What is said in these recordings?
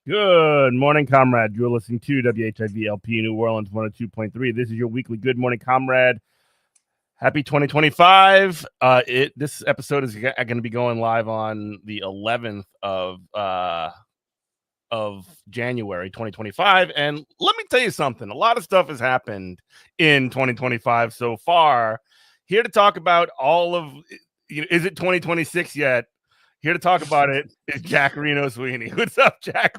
Good morning, comrade. You're listening to WHIVLP New Orleans 102.3. This is your weekly Good Morning Comrade. Happy 2025. This episode is going to be going live on the 11th of January 2025. And let me tell you something. A lot of stuff has happened in 2025 so far. Here to talk about all of, is it 2026 yet? Here to talk about it is Jack Reno Sweeney. What's up, Jack?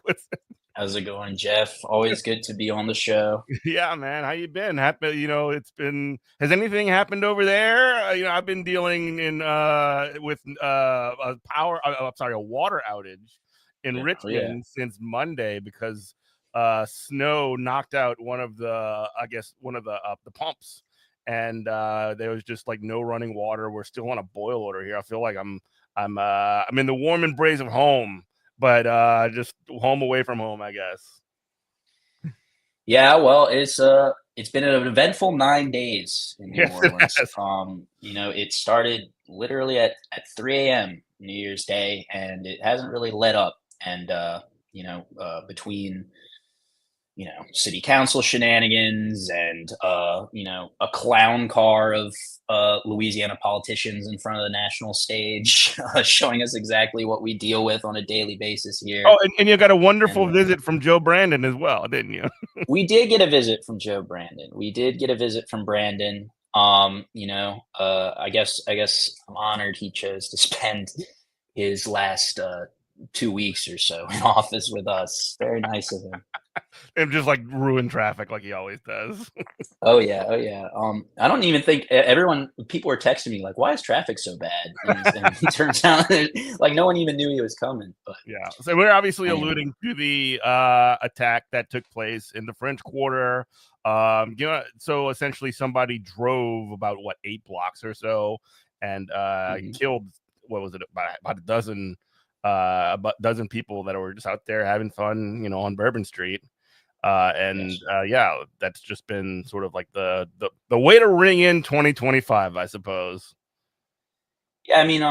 How's it going, Jeff? Always good to be on the show. Yeah, man. How you been? Happy, has anything happened over there? I've been dealing with a water outage in Richmond since Monday because snow knocked out one of the pumps, and there was just like no running water. We're still on a boil order here. I feel like I'm in the warm embrace of home, but just home away from home, I guess. Yeah, well, it's been an eventful 9 days in New Orleans. It started literally at 3 a.m. New Year's Day, and it hasn't really let up. And between city council shenanigans and a clown car of Louisiana politicians in front of the national stage, showing us exactly what we deal with on a daily basis here. Oh, and you got a wonderful visit from Joe Brandon as well, didn't you? We did get a visit from Joe Brandon. I guess I'm honored he chose to spend his last 2 weeks or so in office with us. Very nice of him. And just like ruin traffic like he always does. Oh yeah. I don't even think people were texting me like, why is traffic so bad? And it turns out like no one even knew he was coming. But yeah, so we're obviously alluding to the attack that took place in the French Quarter. So essentially somebody drove about 8 blocks or so and killed, what was it, about a dozen people that were just out there having fun, on Bourbon Street. That's just been sort of like the way to ring in 2025, I suppose. Yeah, I mean,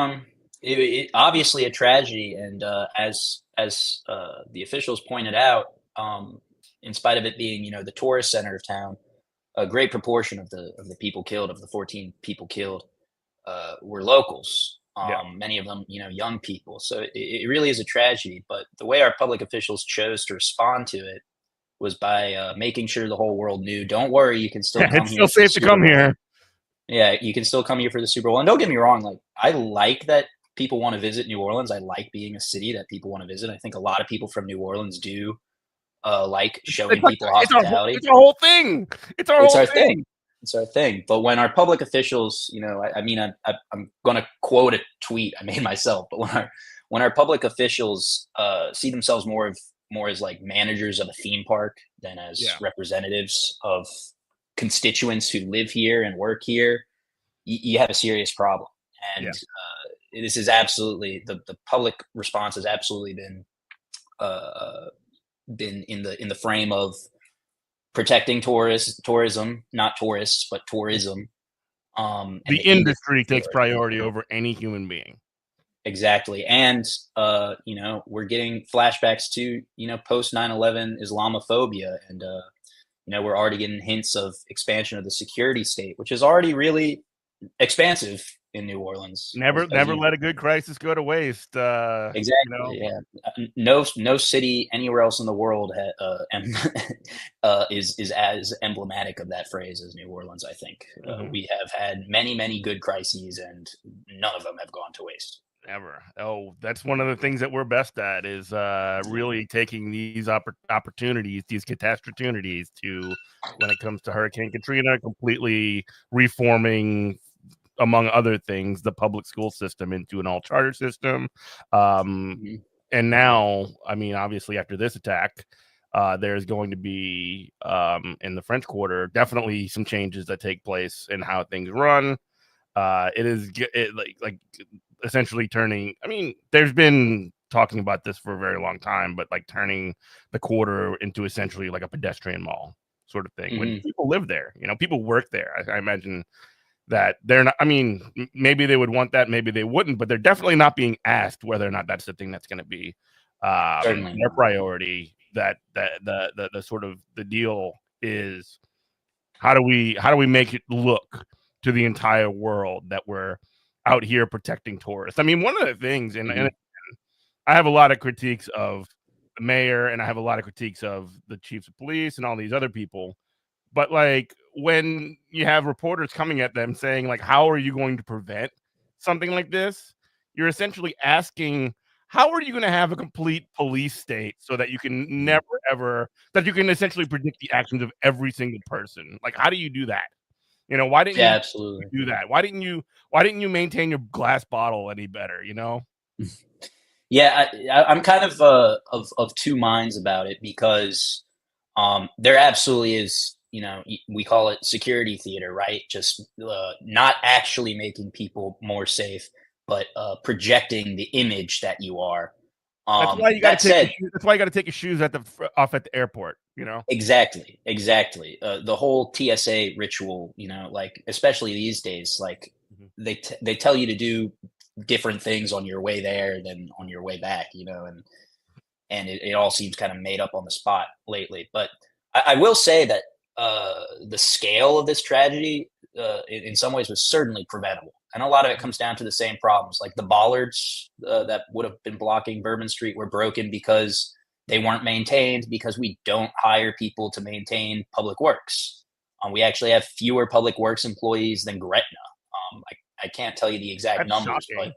it obviously a tragedy, and as the officials pointed out, in spite of it being the tourist center of town, a great proportion of the people killed, of the 14 people killed, were locals. Many of them, young people. So it really is a tragedy. But the way our public officials chose to respond to it was by making sure the whole world knew, don't worry, you can still come here. It's still safe to come here. Yeah, you can still come here for the Super Bowl. And don't get me wrong, like I like that people want to visit New Orleans. I like being a city that people want to visit. I think a lot of people from New Orleans do like showing people hospitality. It's our whole thing. It's our thing. It's our thing. But when our public officials, I'm going to quote a tweet I made myself, but when our public officials see themselves more as like managers of a theme park than as representatives of constituents who live here and work here, you have a serious problem. And this is absolutely, the public response has absolutely been in the frame of protecting tourism, not tourists, but tourism. The industry takes priority over any human being. Exactly. And, we're getting flashbacks to, post 9/11 Islamophobia. And, we're already getting hints of expansion of the security state, which is already really expansive in New Orleans. Never let a good crisis go to waste. Exactly. Yeah. No city anywhere else in the world is as emblematic of that phrase as New Orleans. I think we have had many good crises, and none of them have gone to waste. Ever. Oh, that's one of the things that we're best at is really taking these opportunities, these catastrophes to, when it comes to Hurricane Katrina, completely reforming, among other things, the public school system into an all charter system. Mhm. And now, I mean, obviously, after this attack, there's going to be in the French Quarter definitely some changes that take place in how things run. It is like essentially turning. I mean, there's been talking about this for a very long time, but like turning the quarter into essentially like a pedestrian mall sort of thing. When Mhm. people live there, people work there. I imagine that they're not. I mean, maybe they would want that, maybe they wouldn't, but they're definitely not being asked whether or not that's the thing that's going to be Certainly their not. priority. That the sort of the deal is, how do we make it look to the entire world that we're out here protecting tourists? I mean, one of the things, and Mhm. I have a lot of critiques of the mayor, and I have a lot of critiques of the chiefs of police and all these other people. But like when you have reporters coming at them saying like, "How are you going to prevent something like this?" You're essentially asking, "How are you going to have a complete police state so that you can Mhm. never ever that you can essentially predict the actions of every single person? Like, how do you do that? Why didn't Yeah, you absolutely. do that? Why didn't you maintain your glass bottle any better? Yeah, I'm kind of of two minds about it because there absolutely is. We call it security theater, right? Just not actually making people more safe, but projecting the image that you are. That's why you got to That take your said, shoes. That's why you got to take your shoes off at the airport. exactly, exactly. The whole TSA ritual, like especially these days, like Mhm. they tell you to do different things on your way there than on your way back, and it all seems kind of made up on the spot lately. But I will say that the scale of this tragedy, in some ways, was certainly preventable, and a lot of it comes down to the same problems. Like the bollards that would have been blocking Bourbon Street were broken because they weren't maintained. Because we don't hire people to maintain public works. We actually have fewer public works employees than Gretna. I can't tell you the exact That's numbers, but shocking.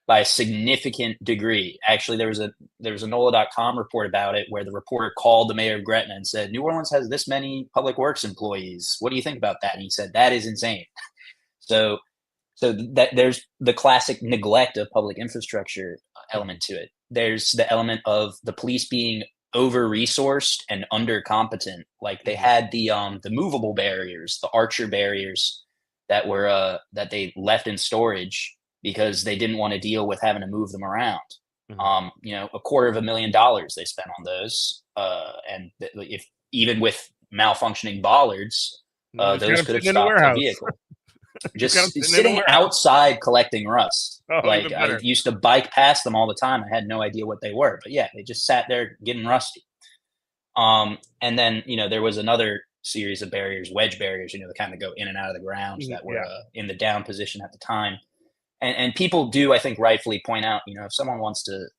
by a significant degree. Actually, there was a NOLA.com report about it where the reporter called the mayor of Gretna and said, "New Orleans has this many public works employees. What do you think about that?" And he said, "That is insane." So, that there's the classic neglect of public infrastructure element to it. There's the element of the police being over resourced and under competent. Like they Mhm. had the movable barriers, the Archer barriers that they left in storage because they didn't want to deal with having to move them around. Mhm. $250,000 they spent on those, and if even with malfunctioning bollards, You just got those him could have sitting in the stopped a warehouse. vehicle Just got him just sitting in the sitting warehouse. outside collecting rust. Oh, Like even I better. used to bike past them all the time. I had no idea what they were, but yeah, they just sat there getting rusty. And then there was another series of barriers, wedge barriers, that kind of go in and out of the ground Mhm. that were Yeah. in the down position at the time. And people do, I think, rightfully point out, if someone wants to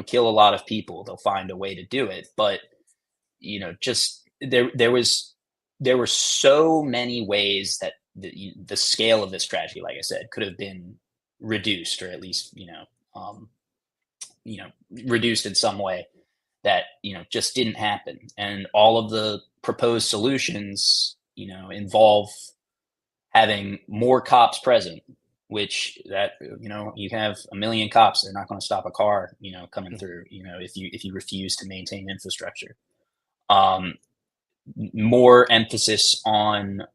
kill a lot of people, they'll find a way to do it. But just there were so many ways that the scale of this tragedy, like I said, could have been reduced, or at least um, you know reduced in some way that just didn't happen. And all of the proposed solutions involve having more cops present, which that you can have a million cops, they're not going to stop a car coming Mhm. through, if you refuse to maintain infrastructure. um More emphasis on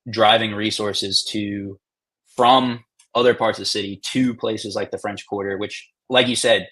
driving resources to from other parts of the city to places like the French Quarter, which, like you said,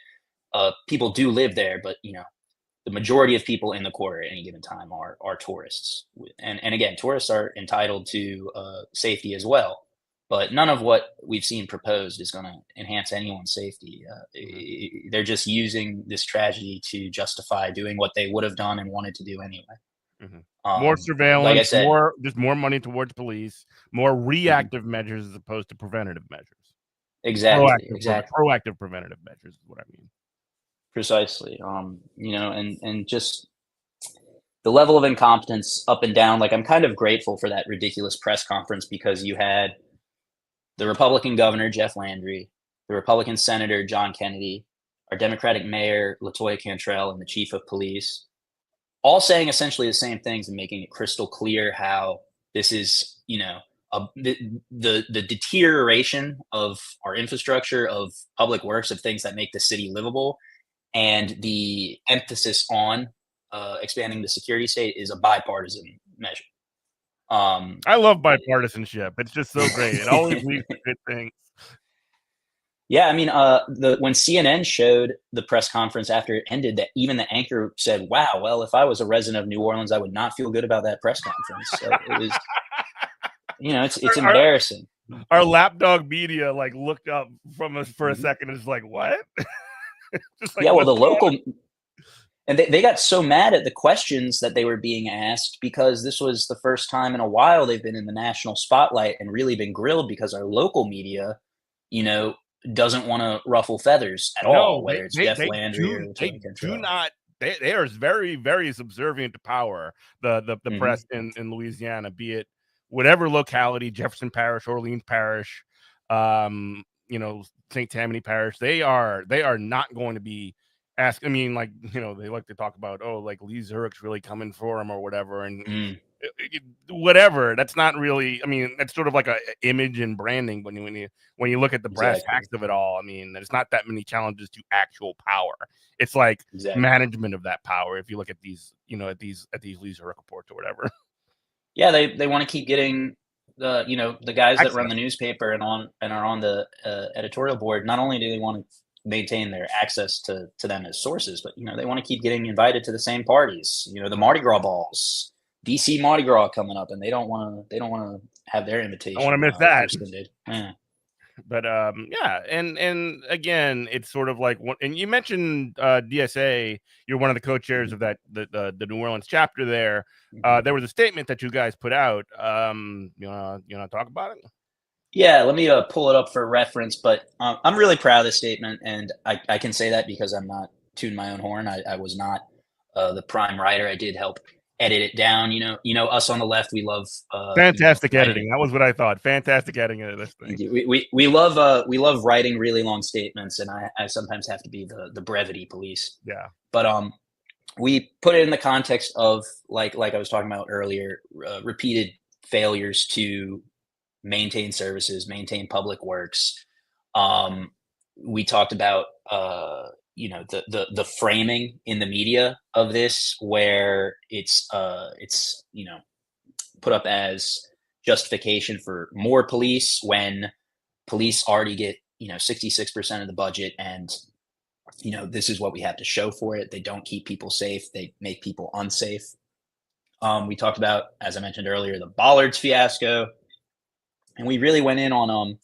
people do live there, but the majority of people in the quarter at any given time are tourists. And again, tourists are entitled to safety as well, but none of what we've seen proposed is going to enhance anyone's safety. Mhm. They're just using this tragedy to justify doing what they would have done and wanted to do anyway. Mhm. More Like I surveillance, said. just more money towards police, more Mhm. reactive measures as opposed to preventative measures. Exactly, exactly. Proactive preventative measures is what I mean. Precisely. And just the level of incompetence up and down. Like, I'm kind of grateful for that ridiculous press conference because you had the Republican governor, Jeff Landry, the Republican Senator, John Kennedy, our Democratic Mayor, Latoya Cantrell, and the Chief of Police, all saying essentially the same things and making it crystal clear how this is, the deterioration of our infrastructure, of public works, of things that make the city livable, and the emphasis on expanding the security state is a bipartisan measure. I love bipartisanship. It's just so great. It always leads to good things. Yeah, I mean, when CNN showed the press conference after it ended, that even the anchor said, "Wow, well, if I was a resident of New Orleans, I would not feel good about that press conference." So it was, it's embarrassing. Our lapdog media like looked up from us for a second and is like, "What?" Just like, yeah, well, the local, and they got so mad at the questions that they were being asked because this was the first time in a while they've been in the national spotlight and really been grilled because our local media, doesn't want to ruffle feathers at all, whether it's Jeff Landry or they do not. They are very, very subservient to power. The press in Louisiana, be it whatever locality, Jefferson Parish, Orleans Parish, St. Tammany Parish, they are not going to be asked. I mean, like, they like to talk about, like Lee Zurich's really coming for him or whatever, and whatever. That's not really. I mean, that's sort of like a image and branding. When you look at the brass tacks of it all, I mean, there's not that many challenges to actual power. It's like management of that power. If you look at these, at these Lee Zurich reports or whatever. Yeah, they want to keep getting the guys that run the newspaper and are on the editorial board. Not only do they want to maintain their access to them as sources, but they want to keep getting invited to the same parties. The Mardi Gras balls. DC Mardi Gras coming up, and they don't want to have their invitation. I want to miss that. Rescinded. Yeah. But yeah, and again, it's sort of like and you mentioned DSA. You're one of the co-chairs of that the New Orleans chapter there. There was a statement that you guys put out. You wanna talk about it? Yeah, let me pull it up for reference. But I'm really proud of this statement, and I can say that because I'm not tooting my own horn. I was not the prime writer. I did help edit it down. Us on the left, we love fantastic editing. That was what I thought. Fantastic editing of this thing. We love writing really long statements, and I sometimes have to be the brevity police. Yeah. But we put it in the context of like I was talking about earlier, repeated failures to maintain services, maintain public works. We talked about the framing in the media of this, where it's put up as justification for more police when police already get 66% of the budget, and this is what we have to show for it. They don't keep people safe, they make people unsafe. We talked about, as I mentioned earlier, the Bollards fiasco, and we really went in on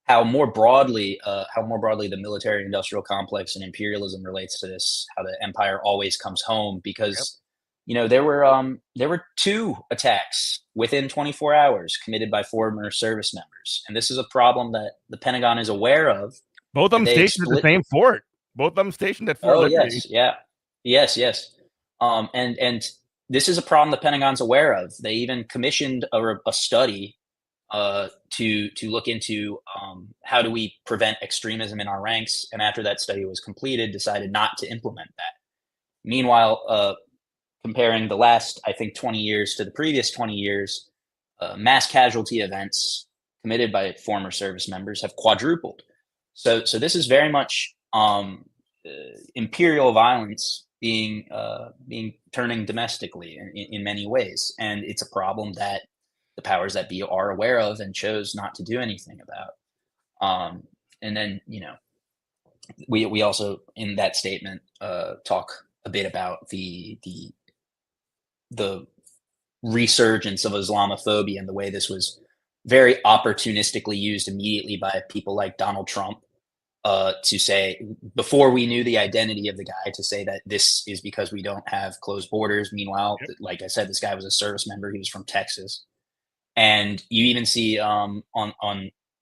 how more broadly the military industrial complex and imperialism relates to this, how the empire always comes home, because there were 2 attacks within 24 hours committed by former service members, and this is a problem that the Pentagon is aware of. Both of them stationed at the same fort. Both of them stationed at Fort Liberty. Yes. And this is a problem the Pentagon's aware of. They even commissioned a study to look into how do we prevent extremism in our ranks, and after that study was completed, decided not to implement that. Meanwhile, comparing the last, I think, 20 years to the previous 20 years, mass casualty events committed by former service members have quadrupled. So this is very much imperial violence being turning domestically in many ways, and it's a problem that the powers that be are aware of and chose not to do anything about. And then we also in that statement talk a bit about the resurgence of Islamophobia and the way this was very opportunistically used immediately by people like Donald Trump to say, before we knew the identity of the guy, to say that this is because we don't have closed borders. Meanwhile, like I said, this guy was a service member. He was from Texas. And you even see you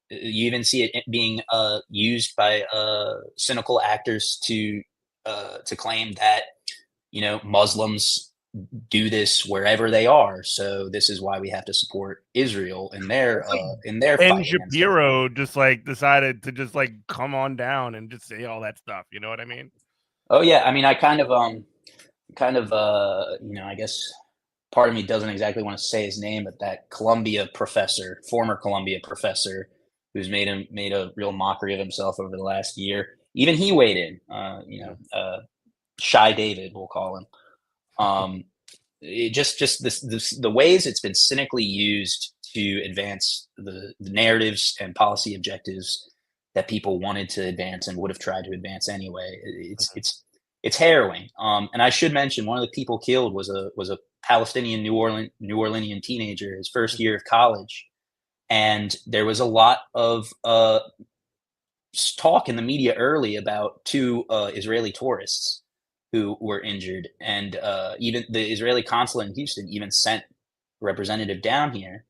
even see it being used by cynical actors to claim that Muslims do this wherever they are. So this is why we have to support Israel in their Ben fight against them. Shapiro just like decided to just like come on down and just say all that stuff. You know what I mean? Oh yeah, I mean, I I guess part of me doesn't exactly want to say his name, but that former Columbia professor, who's made a real mockery of himself over the last year. Even he weighed in. Shy David, we'll call him. The ways it's been cynically used to advance the narratives and policy objectives that people wanted to advance and would have tried to advance anyway. It's harrowing. And I should mention, one of the people killed was a Palestinian New Orleanian teenager, his first year of college, and there was a lot of talk in the media early about two Israeli tourists who were injured, and even the Israeli consulate in Houston even sent a representative down here.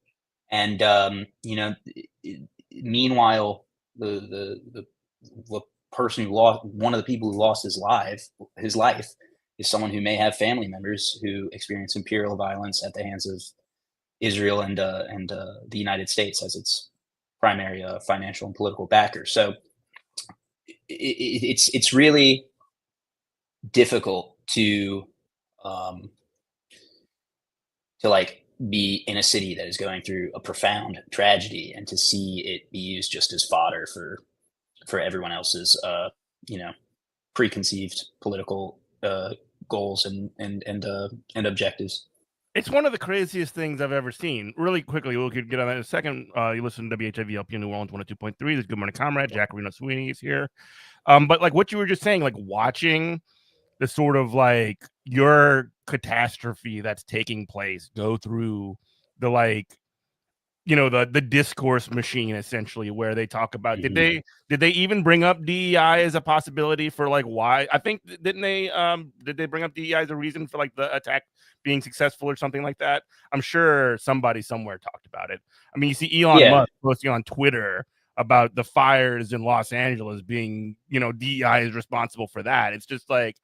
And meanwhile, the person who lost, one of the people who lost his life is someone who may have family members who experience imperial violence at the hands of Israel and the United States as its primary financial and political backer. So it's really difficult to like be in a city that is going through a profound tragedy and to see it be used just as fodder for everyone else's preconceived political goals and objectives. It's one of the craziest things I've ever seen. Really quickly, we could get on that in a second. You listen to WHIVLP New Orleans 102.3. This Good Morning Comrade. Jack Reno Sweeney is here. But like what you were just saying, like watching the sort of like your catastrophe that's taking place go through the like, you know, the discourse machine essentially, where they talk about did they even bring up DEI as a possibility for like why? I think did they bring up DEI as a reason for like the attack being successful or something like that? I'm sure somebody somewhere talked about it. I mean, you see Elon Musk posting on Twitter about the fires in Los Angeles being, you know, DEI is responsible for that. It's just like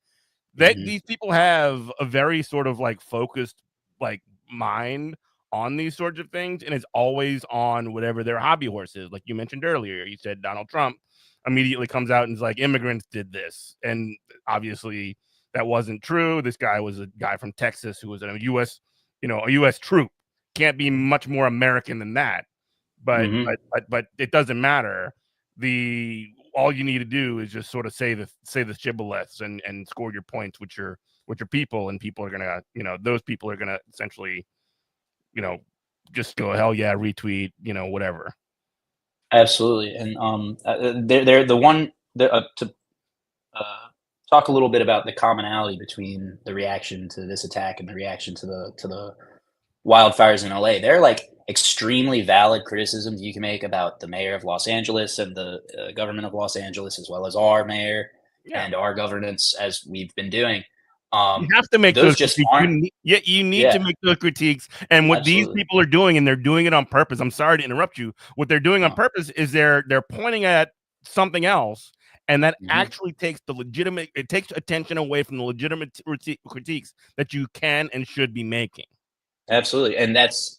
that these people have a very sort of like focused like mind on these sorts of things, and it's always on whatever their hobby horse is. Like you mentioned earlier, you said Donald Trump immediately comes out and is like, immigrants did this, and obviously that wasn't true. This guy was a guy from Texas who was a U.S. troop. Can't be much more American than that. But it doesn't matter. All you need to do is just sort of say the shibboleths and score your points with your people, and people are gonna, you know, those people are gonna essentially, you know, just go, hell yeah, retweet, you know, whatever. Absolutely. And they're the one to talk a little bit about the commonality between the reaction to this attack and the reaction to the wildfires in LA. They're like extremely valid criticisms you can make about the mayor of Los Angeles and the government of Los Angeles, as well as our mayor and our governance, as we've been doing. You have to make those just critiques. aren't. You need to make those critiques. And what these people are doing, and they're doing it on purpose. I'm sorry to interrupt you. What they're doing on purpose is they're pointing at something else, and that actually takes it takes attention away from the legitimate critiques that you can and should be making. Absolutely, and that's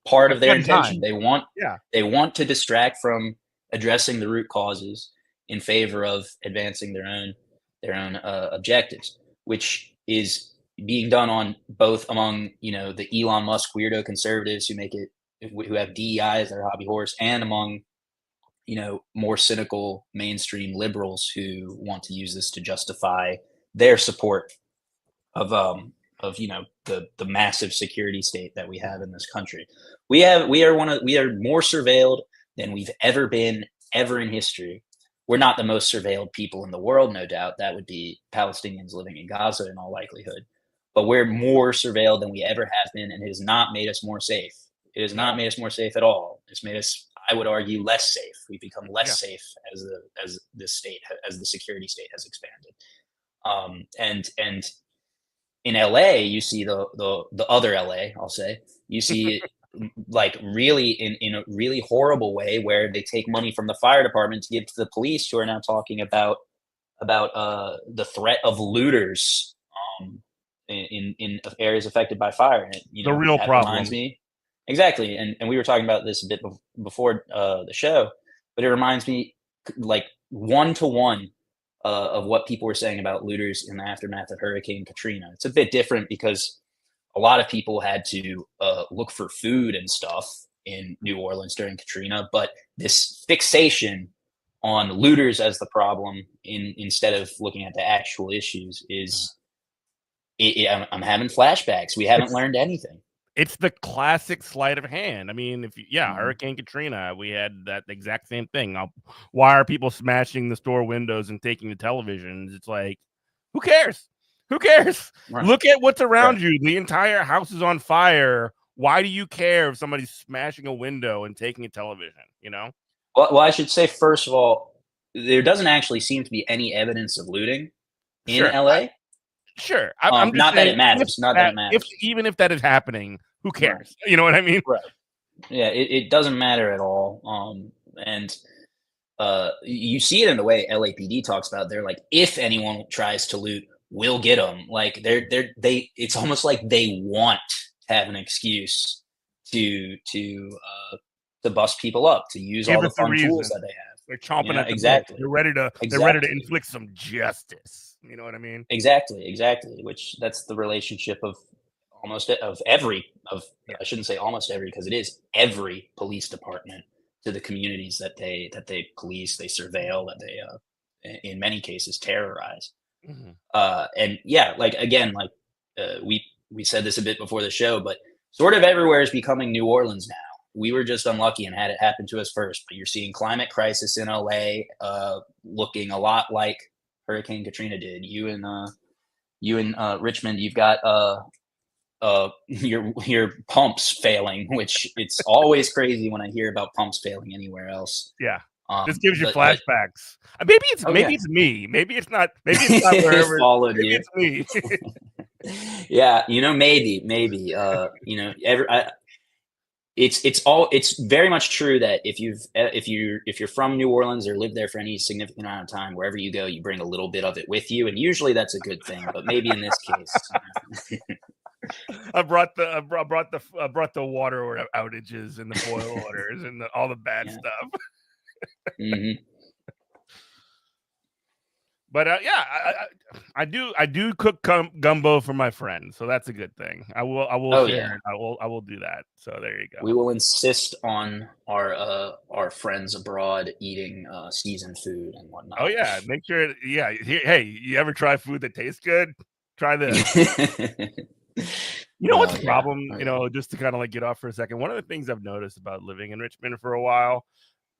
part of their intention. They want to distract from addressing the root causes in favor of advancing their own objectives, which is being done on both among, you know, the Elon Musk weirdo conservatives who have DEI as their hobby horse, and among, you know, more cynical mainstream liberals who want to use this to justify their support of you know, the massive security state that we have in this country. We are more surveilled than we've ever been in history. We're not the most surveilled people in the world, no doubt. That would be Palestinians living in Gaza in all likelihood. But we're more surveilled than we ever have been, and it has not made us more safe. It has not made us more safe at all. It's made us, I would argue, less safe. We've become less safe as the security state has expanded. And in LA, you see the other LA, I'll say, you see like really in a really horrible way, where they take money from the fire department to give to the police, who are now talking about the threat of looters in areas affected by fire. And The real that problem. reminds me exactly. And we were talking about this a bit before the show, but it reminds me like 1-to-1 of what people were saying about looters in the aftermath of Hurricane Katrina. It's a bit different because a lot of people had to look for food and stuff in New Orleans during Katrina, but this fixation on looters as the problem instead of looking at the actual issues is I'm having flashbacks. We haven't learned anything. It's the classic sleight of hand. I mean, Mhm. Hurricane Katrina, we had that exact same thing. Why are people smashing the store windows and taking the televisions? It's like, who cares? Who cares? Right. Look at what's around Right. you. The entire house is on fire. Why do you care if somebody's smashing a window and taking a television? Well, I should say, first of all, there doesn't actually seem to be any evidence of looting in Sure, LA. sure. I'm just Not that saying, it matters. Not that it matters. even if that is happening, who Right. cares? You know what I mean? Right. Yeah, it doesn't matter at all. And you see it in the way LAPD talks about. They're like, if anyone tries to loot, we'll get them. Like it's almost like they want to have an excuse to bust people up, to use Give all the us a fun reason. tools that they have. They're chomping at the exactly. bit. They're ready to Exactly. inflict some justice. You know what I mean? Exactly. Which that's the relationship of I shouldn't say almost every, because it is every police department to the communities that they police, they surveil, that they in many cases terrorize. Mhm. And yeah, like again, like we said this a bit before the show, but sort of everywhere is becoming New Orleans now. We were just unlucky and had it happen to us first, but you're seeing climate crisis in LA looking a lot like Hurricane Katrina did. You in Richmond, you've got your pumps failing, which it's always crazy when I hear about pumps failing anywhere else. Yeah. This gives you But flashbacks. Maybe it's Oh, yeah. it's me. Maybe it's not wherever. followed Maybe you. it's me. Yeah, maybe, it's very much true that if you're from New Orleans or lived there for any significant amount of time, wherever you go, you bring a little bit of it with you, and usually that's a good thing. But maybe in this case, I brought the water outages and the boil orders and all the bad stuff. Mm-hmm. But I do cook gumbo for my friends, so that's a good thing. I will share it. I will do that. So there you go. We will insist on our friends abroad eating seasoned food and whatnot. Oh yeah, make sure. Yeah, hey, you ever try food that tastes good? Try this. What's the problem? Just to kind of like get off for a second. One of the things I've noticed about living in Richmond for a while,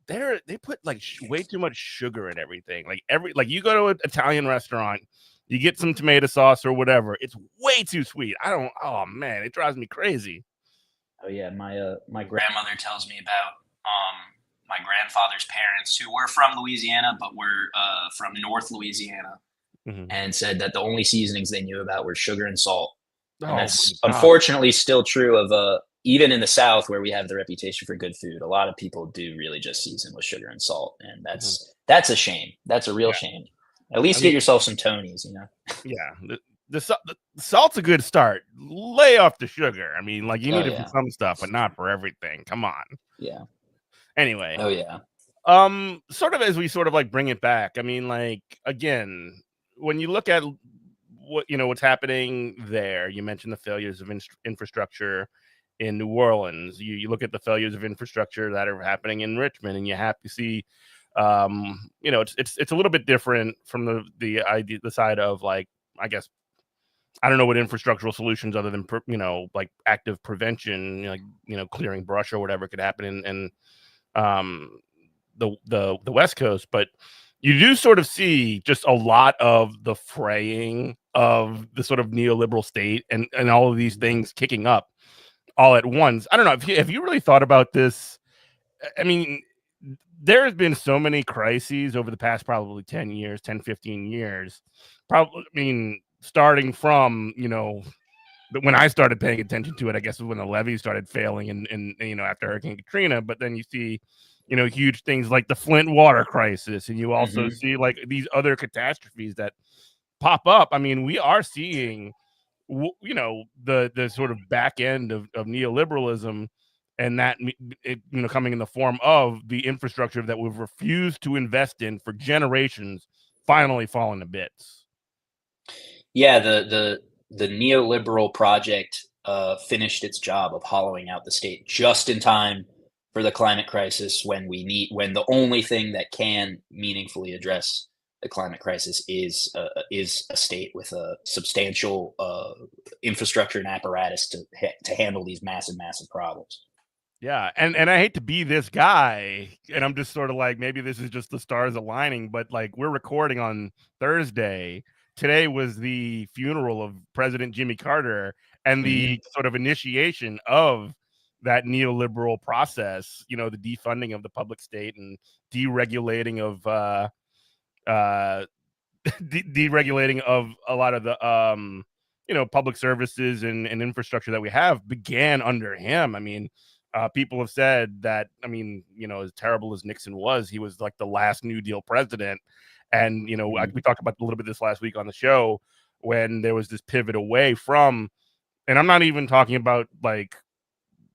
they put like way too much sugar in everything. Like you go to an Italian restaurant, you get some tomato sauce or whatever, it's way too sweet. Oh man, it drives me crazy. Oh yeah, my grandmother tells me about my grandfather's parents, who were from Louisiana but were from North Louisiana, and said that the only seasonings they knew about were sugar and salt. And that's unfortunately still true of even in the South, where we have the reputation for good food. A lot of people do really just season with sugar and salt, and that's a shame. That's a real shame. At least get yourself some Tonys, Yeah, the salt's a good start. Lay off the sugar. I mean, like you need it for some stuff, but not for everything. Come on. Yeah. Anyway. Oh yeah. Sort of as we sort of like bring it back. I mean, like again, when you look at what's happening there, you mentioned the failures of infrastructure in New Orleans. You look at the failures of infrastructure that are happening in Richmond, and you have to see, it's a little bit different from the side of like, I guess, I don't know what infrastructural solutions other than like active prevention, like clearing brush or whatever could happen in the West Coast, but you do sort of see just a lot of the fraying of the sort of neoliberal state and all of these things kicking up all at once. I don't know. Have you really thought about this? I mean, there has been so many crises over the past probably 10 years, 10, 15 years. Probably, I mean, starting from, when I started paying attention to it, I guess was when the levees started failing and after Hurricane Katrina. But then you see, huge things like the Flint water crisis. And you also see like these other catastrophes that pop up. I mean, we are seeing you know, the sort of back end of neoliberalism, and that it, you know, coming in the form of the infrastructure that we've refused to invest in for generations, finally falling to bits. Yeah, the neoliberal project finished its job of hollowing out the state just in time for the climate crisis when the only thing that can meaningfully address the climate crisis is a state with a substantial infrastructure and apparatus to handle these massive problems. Yeah, and I hate to be this guy, and I'm just sort of like, maybe this is just the stars aligning, but like, we're recording on Thursday. Today was the funeral of President Jimmy Carter and Hmm. the sort of initiation of that neoliberal process, you know, the defunding of the public state and deregulating of uh deregulating of a lot of the you know, public services and infrastructure that we have began under him. I mean, people have said that, I mean, you know, as terrible as Nixon was, he was like the last New Deal president. And you know, we Hmm. talked about a little bit this last week on the show, when there was this pivot away from, and I'm not even talking about like,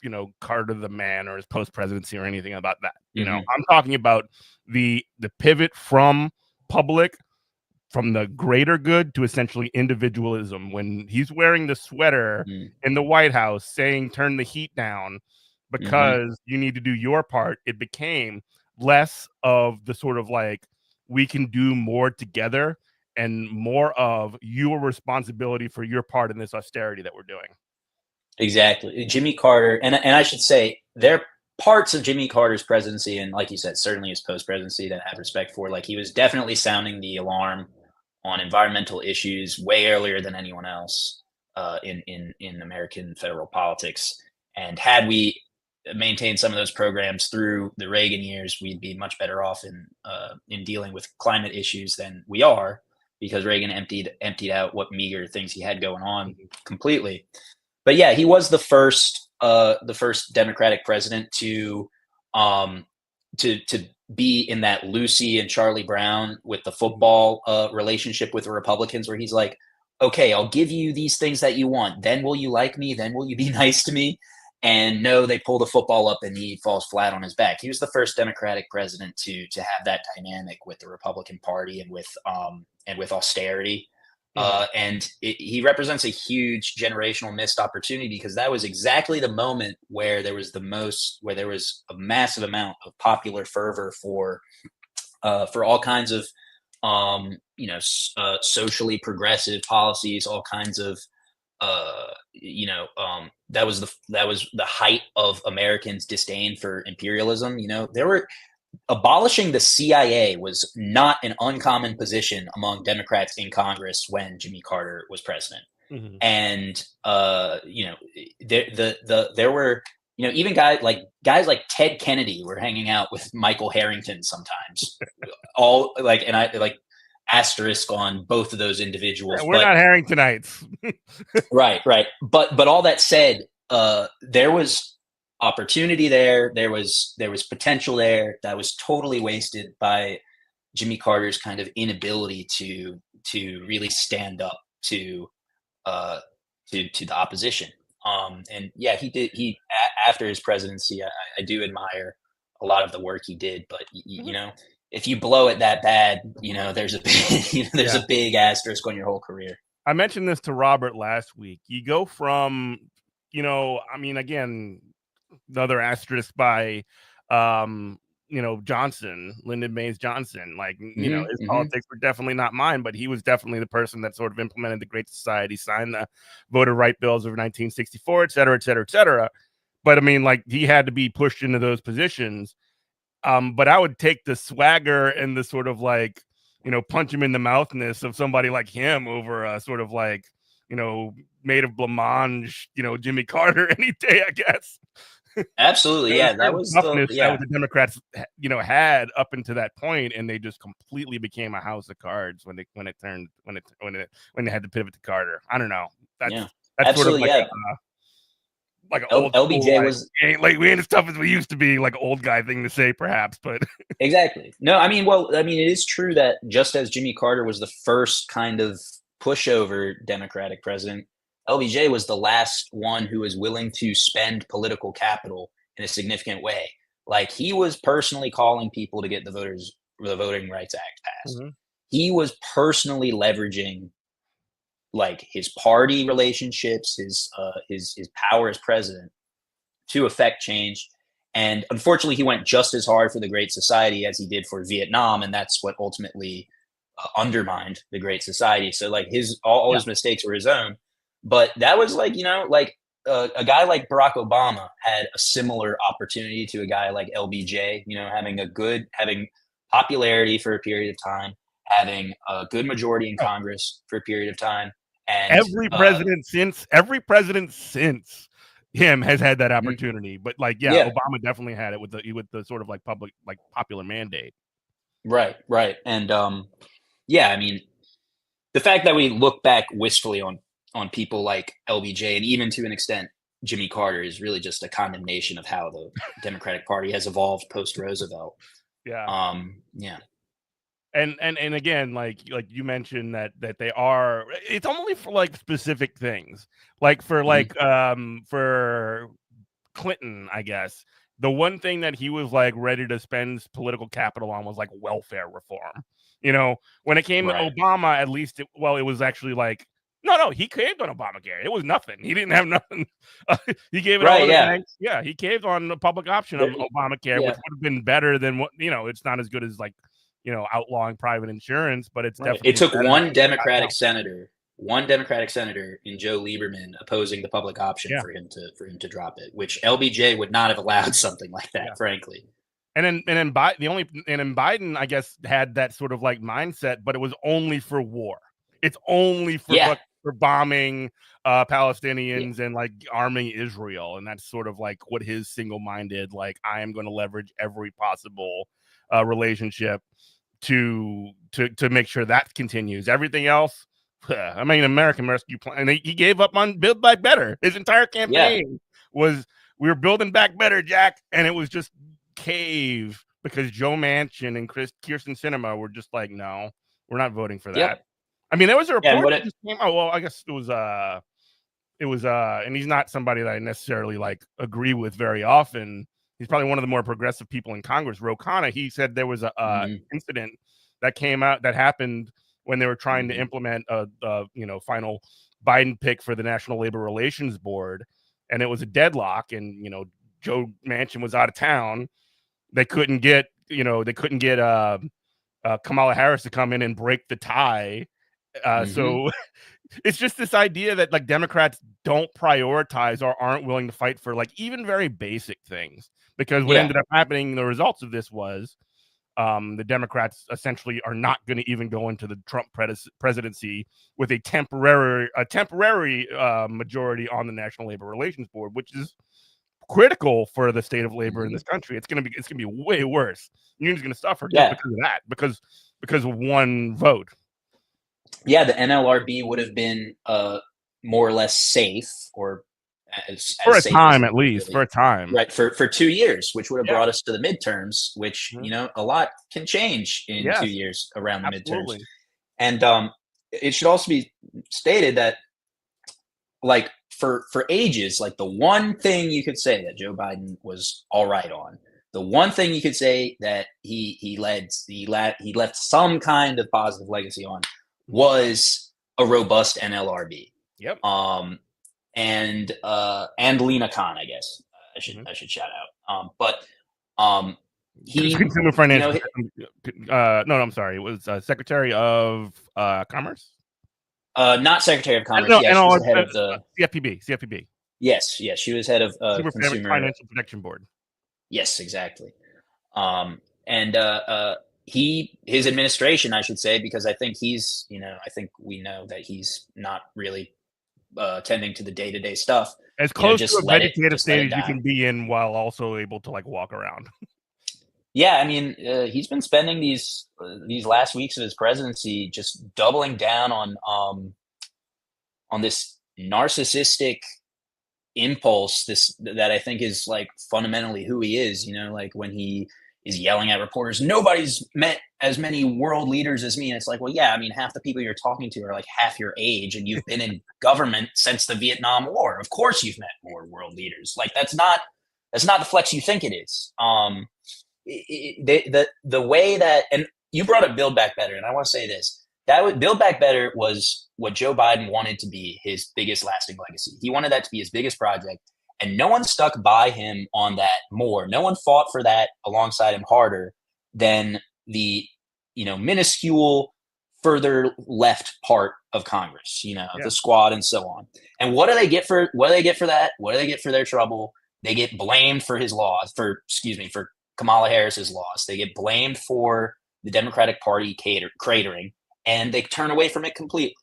you know, Carter the man or his post presidency or anything about that. You know, Hmm. I'm talking about the pivot from public, from the greater good to essentially individualism. When he's wearing the sweater in the White House saying turn the heat down Hmm. because you need to do your part, it became less of the sort of like, we can do more together, and more of your responsibility for your part in this austerity that we're doing. Exactly. Jimmy Carter, and I should say there are parts of Jimmy Carter's presidency, and like you said, certainly his post presidency, that I have respect for. Like he was definitely sounding the alarm on environmental issues way earlier than anyone else in American federal politics. And had we maintained some of those programs through the Reagan years, we'd be much better off in dealing with climate issues than we are, because Reagan emptied out what meager things he had going on Mhm. completely. But yeah, he was the first Democratic president um to be in that Lucy and Charlie Brown with the Mhm. football relationship with the Republicans, where he's like, okay, I'll give you these things that you want. Then will you like me? Then will you be nice to me? And no, they pull the football up and he falls flat on his back. He was the first Democratic president to have that dynamic with the Republican Party and with austerity. Mhm. He represents a huge generational missed opportunity, because that was exactly the moment where there was a massive amount of popular fervor for all kinds of socially progressive policies, all kinds of that was the height of Americans' disdain for imperialism. There were abolishing the CIA was not an uncommon position among Democrats in Congress when Jimmy Carter was president. Mhm. And there were, even guys like Ted Kennedy were hanging out with Michael Harrington sometimes. All like, and I like asterisk on both of those Yeah, individuals, we're but not Harringtonites. right. But all that said, there was opportunity there. There was potential there that was totally wasted by Jimmy Carter's kind of inability to really stand up uh, to the opposition. And yeah, he did. After his presidency, I do admire a lot of the work he did. But Mhm. if you blow it that bad, there's a there's Yeah. a big asterisk on your whole career. I mentioned this to Robert last week. You go from, you know, I mean, again, the other asterisk by, um, you know, Johnson, Lyndon Baines Johnson. Like, you know, Hmm. his Hmm. politics were definitely not mine, but he was definitely the person that sort of implemented the Great Society, signed the voter right bills of 1964, et cetera, et cetera, et cetera. But I mean, like, he had to be pushed into those positions. But I would take the swagger and the sort of like, you know, punch him in the mouthness of somebody like him over a sort of like, you know, made of blancmange, you know, Jimmy Carter any day, I guess. Absolutely, There was yeah. a That certain was toughness that yeah, the Democrats, you know, had up until that point, and they just completely became a house of cards when they had to pivot to Carter. I don't know. yeah, That's sort of absolutely, yeah. like an old school, LBJ like, was we ain't as tough as we used to be, like old guy thing to say, perhaps, but exactly. No, I mean, well, I mean, it is true that just as Jimmy Carter was the first kind of pushover Democratic president, LBJ was the last one who was willing to spend political capital in a significant way. Like he was personally calling people to get the Voting Rights Act passed. Mm-hmm. He was personally leveraging like his party relationships, his power as president to affect change. And unfortunately, he went just as hard for the Great Society as he did for Vietnam, and that's what ultimately undermined the Great Society. So like all Yeah. his mistakes were his own, but that was like like a guy like Barack Obama had a similar opportunity to a guy like LBJ. Having popularity for a period of time, having a good majority in Oh, Congress for a period of time, and every president since him has had that mhm, opportunity. But like, yeah, yeah, Obama definitely had it with the sort of like public, like popular mandate. right, and yeah, I mean, the fact that we look back wistfully on people like LBJ and even to an extent Jimmy Carter is really just a condemnation of how the Democratic Party has evolved post Roosevelt. Yeah. Yeah, And again, like you mentioned that they are, it's only for like specific things, like mhm, for Clinton, I guess. The one thing that he was like ready to spend political capital on was like welfare reform. When it came to right, Obama, at least it was actually like, no, he caved on Obamacare. It was nothing. He didn't have nothing. He gave it all to right, the yeah, banks. Yeah, he caved on the public option of there, Obamacare, which yeah, would have been better than what, it's not as good as like, outlawing private insurance, but it's right. It definitely took better than what we got now. One Democratic senator in Joe Lieberman opposing the public option Yeah, for him to drop it, which LBJ would not have allowed something like yeah. that, frankly. And then Biden, I guess, had that sort of like mindset, but it was only for war. It's only Yeah, for bombing yeah, Palestinians and like arming Israel, and that's sort of like what his single-minded, like, I am going to leverage every possible relationship to make sure that continues. Everything else, I mean, American Rescue Plan, and he gave up on Build Back Better. His entire yeah, campaign was, we were building back better, Jack, and it was just cave because Joe Manchin and Kirsten Sinema were just like, no, we're not voting for that. yep, I mean, there was a yeah, and report what that it just came out. Well, I guess it was and he's not somebody that I necessarily like agree with very often. He's probably one of the more progressive people in Congress. Ro Khanna, he said there was a mhm, incident that happened when they were trying to mhm, implement a final Biden pick for the National Labor Relations Board, and it was a deadlock, and Joe Manchin was out of town. They couldn't get Kamala Harris to come in and break the tie. mhm, So it's just this idea that like Democrats don't prioritize or aren't willing to fight for like even very basic things. Because what yeah, ended up happening, the results of this was the Democrats essentially are not going to even go into the Trump presidency with a temporary majority on the National Labor Relations Board, which is critical for the state of labor in mhm, this country. It's gonna be way worse. Unions gonna suffer just yeah. because of that, because of one vote. Yeah, the NLRB would have been more or less safe, or For as a safe as time, it at least, for really, a time. right, for 2 years, which would have Yeah. brought us to the midterms, which Mhm. a lot can change in two Yes, years around the midterms. absolutely. And it should also be stated that like for ages, like the one thing you could say that Joe Biden was all right on, the one thing you could say that he left some kind of positive legacy on Mhm. was a robust NLRB. Yep. Um, and Lena Khan, I guess Mhm. I should shout out. But um, he, Consumer you know, Financial no, I'm sorry, it was, Secretary of, Commerce? not Secretary of Commerce. No, Yeah, and she no, was the head of the. CFPB, Yes, she was head of Consumer consumer. Financial Protection Board. Yes, exactly. And his administration, I should say, because I think we know that he's not really tending to the day to day stuff. As close to a vegetative Just let state it as you die. can be in while also able to, like, walk around. Yeah, I mean, he's been spending these last weeks of his presidency just doubling down on this narcissistic impulse, this that I think is like fundamentally who he is. Like when he is yelling at reporters, nobody's met as many world leaders as me. And it's like, well, yeah, I mean, half the people you're talking to are like half your age, and you've been in government since the Vietnam War. Of course you've met more world leaders. Like, that's not the flex you think it is. The way that, and you brought up Build Back Better, and I want to say this, Build Back Better was what Joe Biden wanted to be his biggest lasting legacy. He wanted that to be his biggest project, and no one stuck by him on that more. No one fought for that alongside him harder than the, minuscule further left part of Congress, the squad and so on. And what do they get for that? What do they get for their trouble? They get blamed for his laws, for Kamala Harris's loss. They get blamed for the Democratic Party cratering, and they turn away from it completely.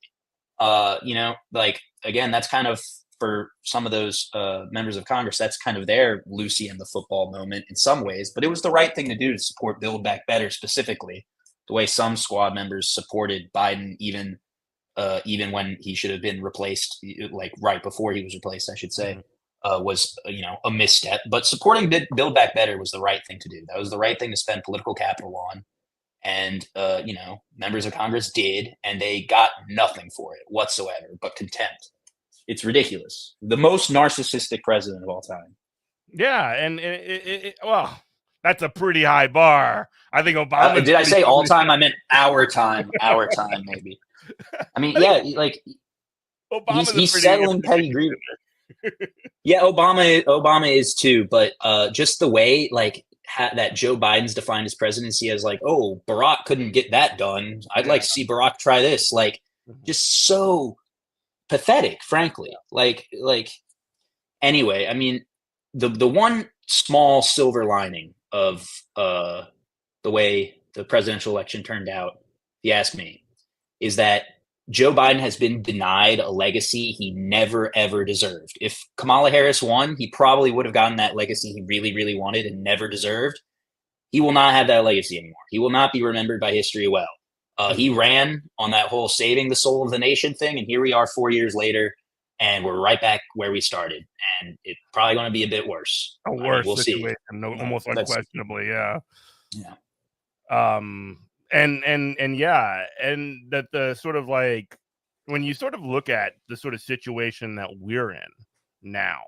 Again, that's kind of, for some of those members of Congress, that's kind of their Lucy in the football moment in some ways. But it was the right thing to do to support Build Back Better, specifically the way some squad members supported Biden, even when he should have been replaced, like right before he was replaced, I should say. Was a misstep, but supporting Build Back Better was the right thing to do. That was the right thing to spend political capital on, and members of Congress did, and they got nothing for it whatsoever but contempt. It's ridiculous. The most narcissistic president of all time. Yeah, and well, that's a pretty high bar. I think Obama. Did I say all time? I meant our time. Our time, maybe. I mean, yeah, like he's settling petty grievance. Yeah, Obama is too, but just the way that Joe Biden's defined his presidency as like, oh, Barack couldn't get that done. I'd like to see Barack try this. Like, just so pathetic, frankly. Like anyway, I mean, the one small silver lining of the way the presidential election turned out, if you ask me, is that Joe Biden has been denied a legacy he never, ever deserved. If Kamala Harris won, he probably would have gotten that legacy he really, really wanted and never deserved. He will not have that legacy anymore. He will not be remembered by history well. He ran on that whole saving the soul of the nation thing, and here we are 4 years later, and we're right back where we started. And it's probably going to be a bit worse. A worse situation, almost unquestionably, yeah. And yeah, and that the sort of like, when you sort of look at the sort of situation that we're in now,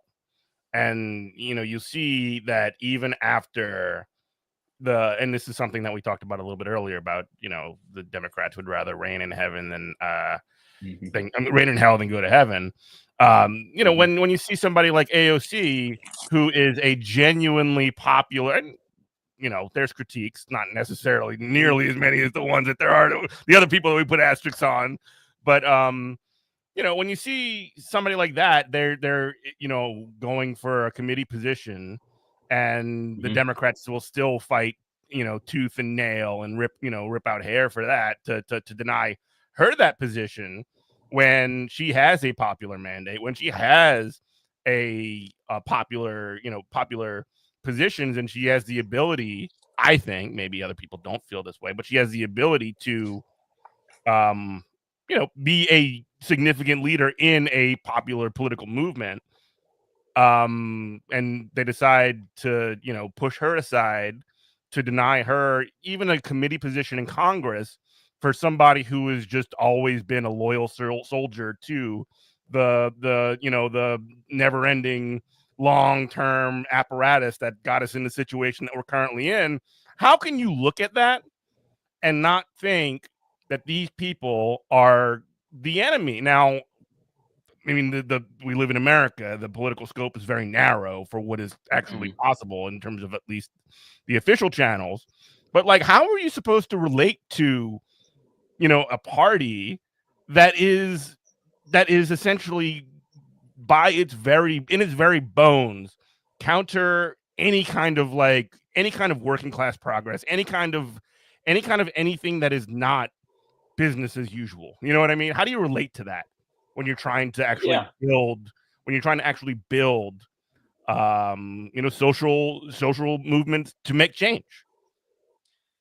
and you see that even after and this is something that we talked about a little bit earlier about, the Democrats would rather reign in heaven than reign in hell than go to heaven. When you see somebody like AOC, who is a genuinely popular, and there's critiques, not necessarily nearly as many as the ones that there are to the other people that we put asterisks on. But, when you see somebody like that, they're going for a committee position, and the Democrats will still fight, tooth and nail and rip out hair for that to deny her that position when she has a popular mandate, when she has a popular positions, and she has the ability, I think, maybe other people don't feel this way, but she has the ability to be a significant leader in a popular political movement, and they decide to push her aside, to deny her even a committee position in Congress for somebody who has just always been a loyal soldier to the never-ending long-term apparatus that got us in the situation that we're currently in. How can you look at that and not think that these people are the enemy? Now, I mean, we live in America. The political scope is very narrow for what is actually possible in terms of at least the official channels. But how are you supposed to relate to, a party that is essentially in its very bones counter any kind of working class progress, any kind of anything that is not business as usual? You know what I mean? How do you relate to that when you're trying to actually build social movements to make change?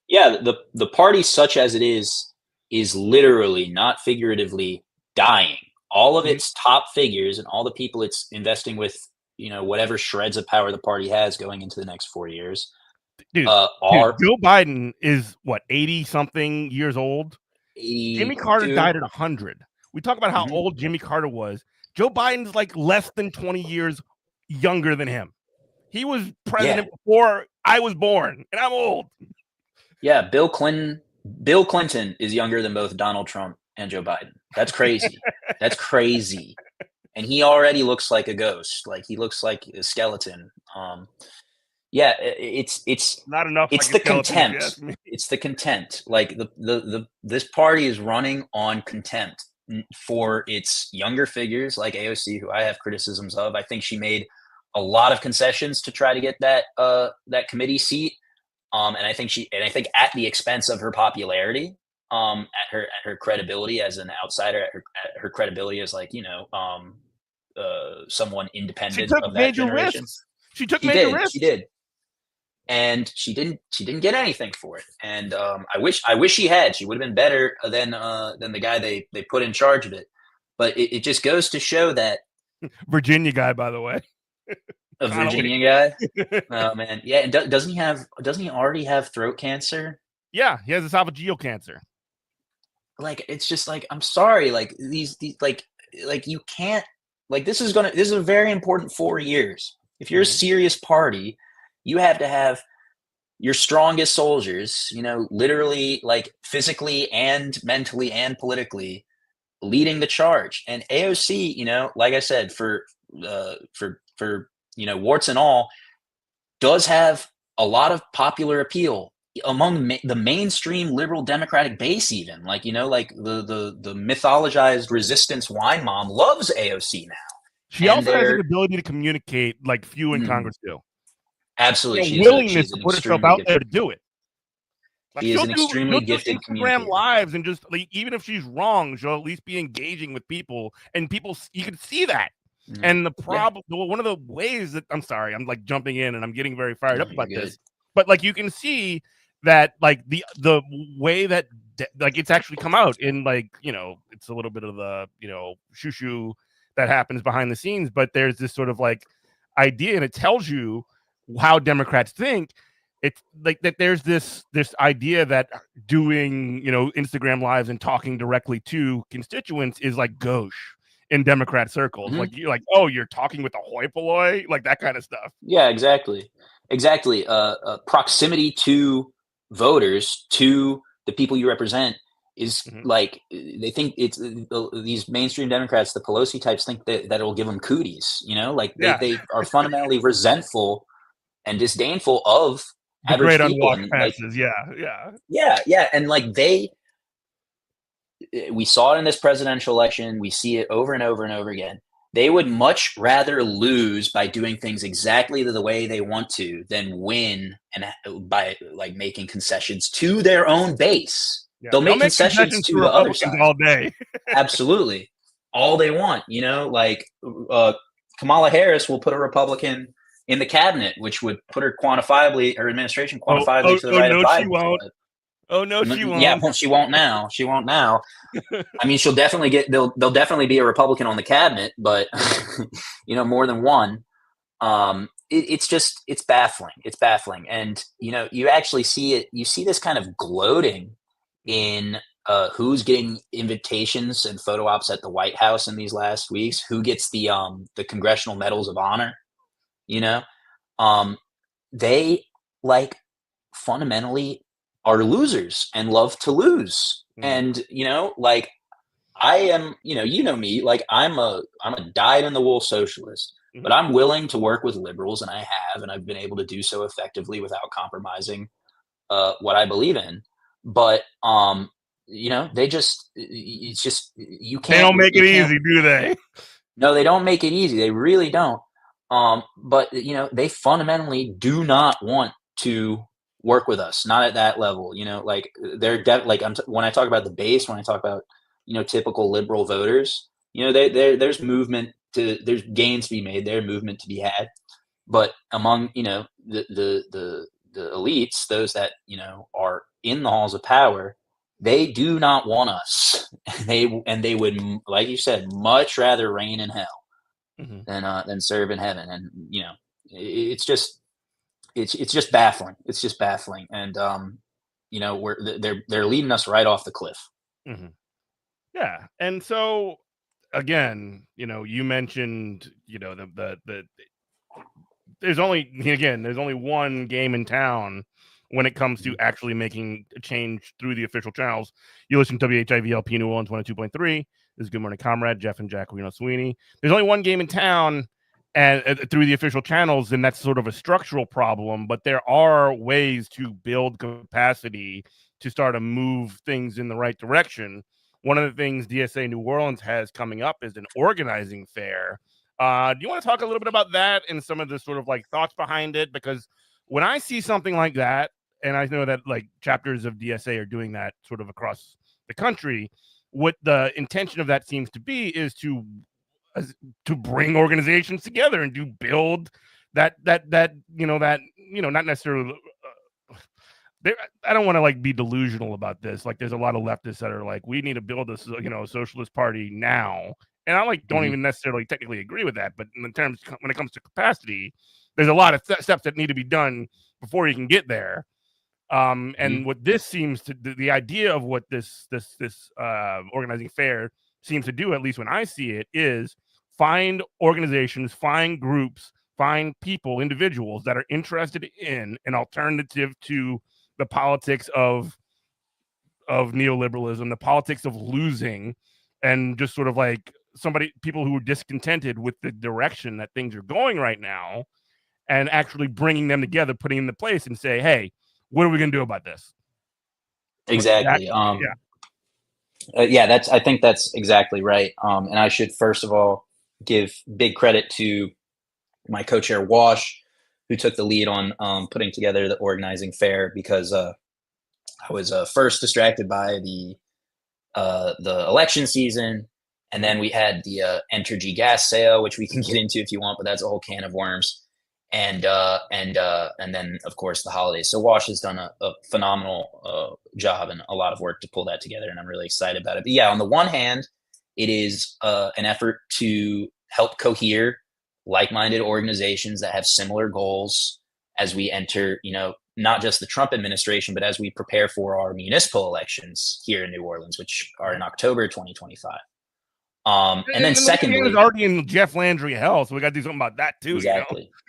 Yeah, the party, such as it is literally, not figuratively, dying. All of its top figures and all the people it's investing with, whatever shreds of power the party has going into the next 4 years, Dude, are Joe Biden is what, 80 something years old? 80, Jimmy Carter dude. died at 100. We talk about how old Jimmy Carter was. Joe Biden's like less than 20 years younger than him. He was president before I was born, and I'm old. Yeah, Bill Clinton is younger than both Donald Trump and Joe Biden. That's crazy. That's crazy. And he already looks like a ghost. Like he looks like a skeleton. Yeah, it's not enough. It's like the contempt. It's the contempt. Like the this party is running on contempt for its younger figures like AOC, who I have criticisms of. I think she made a lot of concessions to try to get that that committee seat. And I think at the expense of her popularity, at her credibility as an outsider, at her credibility as like, someone independent of that generation. Risks. She took major risks. She did. And she didn't get anything for it. And I wish she had. She would have been better than the guy they put in charge of it. But it just goes to show that Virginia guy, by the way. A Virginia guy? Oh man, yeah. And doesn't he already have throat cancer? Yeah, he has esophageal cancer. Like, it's just like, I'm sorry, like these like you can't, like, this is a very important 4 years. If you're a serious party, you have to have your strongest soldiers, literally, like, physically and mentally and politically leading the charge. And AOC, like I said, for warts and all, does have a lot of popular appeal among the mainstream liberal Democratic base. Even like the mythologized resistance wine mom loves AOC now. She also has the ability to communicate like few in Congress do. Absolutely, she's willingness to put herself out there to do it. Like, she is an extremely gifted Instagram lives, and just like, even if she's wrong, she'll at least be engaging with people, and you can see that. And the problem, one of the ways that, I'm sorry, I'm like jumping in and I'm getting very fired up about this, but like, you can see that like the way that like it's actually come out in, like, it's a little bit of the shoo that happens behind the scenes, but there's this sort of like idea, and it tells you how Democrats think. It's like that there's this idea that doing Instagram lives and talking directly to constituents is like gauche in Democrat circles. Like, you're like, oh, you're talking with a hoi polloi, like that kind of stuff. Yeah, exactly. Proximity to voters, to the people you represent, is like, they think it's these mainstream Democrats, the Pelosi types, think that it'll give them cooties. Like, they are fundamentally resentful and disdainful of the average great people. Unwalked passes. Yeah. And like, we saw it in this presidential election. We see it over and over and over again. They would much rather lose by doing things exactly the way they want to than win and by like making concessions to their own base. Yeah, they'll make concessions to the other side all day. Absolutely, all they want. Like Kamala Harris will put a Republican in the cabinet, which would put her administration quantifiably to the right of Biden. She won't. Oh no, she won't. Yeah, she won't now. She won't now. I mean, she'll definitely they'll definitely be a Republican on the cabinet, but more than one. It's baffling. It's baffling. And you actually see it. You see this kind of gloating in who's getting invitations and photo ops at the White House in these last weeks, who gets the Congressional Medals of Honor. They like fundamentally are losers and love to lose. And like, I am, me, like, I'm a dyed in the wool socialist, but I'm willing to work with liberals, and I've been able to do so effectively without compromising what I believe in. But it's just, you can't. They don't make it easy, do they? No, they don't make it easy. They really don't. But they fundamentally do not want to work with us, not at that level. Like, they're when I talk about the base, when I talk about typical liberal voters, there's there's gains to be made, there's movement to be had. But among the elites, those that are in the halls of power, they do not want us. They would, like you said, much rather reign in hell than serve in heaven. And it's just, it's just baffling. It's just baffling. And, you know, they're leading us right off the cliff. Mm-hmm. Yeah. And so again, you know, you mentioned, you know, there's only one game in town when it comes to actually making a change through the official channels. You listen to WHIVLP New Orleans 102.3. This is Good Morning Comrade, Jeff and Jack Reno Sweeney. There's only one game in town and through the official channels, and that's sort of a structural problem, but there are ways to build capacity to start to move things in the right direction. One of the things DSA New Orleans has coming up is an organizing fair. Do you want to talk a little bit about that and some of the sort of like thoughts behind it? Because when I see something like that, and I know that like chapters of DSA are doing that sort of across the country, what the intention of that seems to be is to bring organizations together and to build that not necessarily I don't want to like be delusional about this. Like there's a lot of leftists that are like, we need to build a socialist party now. And I like don't even necessarily technically agree with that, but in terms when it comes to capacity, there's a lot of steps that need to be done before you can get there. And what this seems to the idea of what this organizing fair seems to do, at least when I see it, is find organizations, find groups, find people, individuals that are interested in an alternative to the politics of neoliberalism, the politics of losing, and just sort of like people who are discontented with the direction that things are going right now, and actually bringing them together, putting them into place, and say, hey, what are we going to do about this? Exactly. I think that's exactly right. And I should first of all give big credit to my co-chair Wash, who took the lead on putting together the organizing fair, because I was first distracted by the election season, and then we had the Entergy gas sale, which we can get into if you want, but that's a whole can of worms. And then of course the holidays. So Wash has done a phenomenal job and a lot of work to pull that together, and I'm really excited about it. But yeah, on the one hand, it is an effort to help cohere like-minded organizations that have similar goals as we enter, not just the Trump administration, but as we prepare for our municipal elections here in New Orleans, which are in October 2025. And then secondly, it's already in Jeff Landry hell, so we got to do something about that too.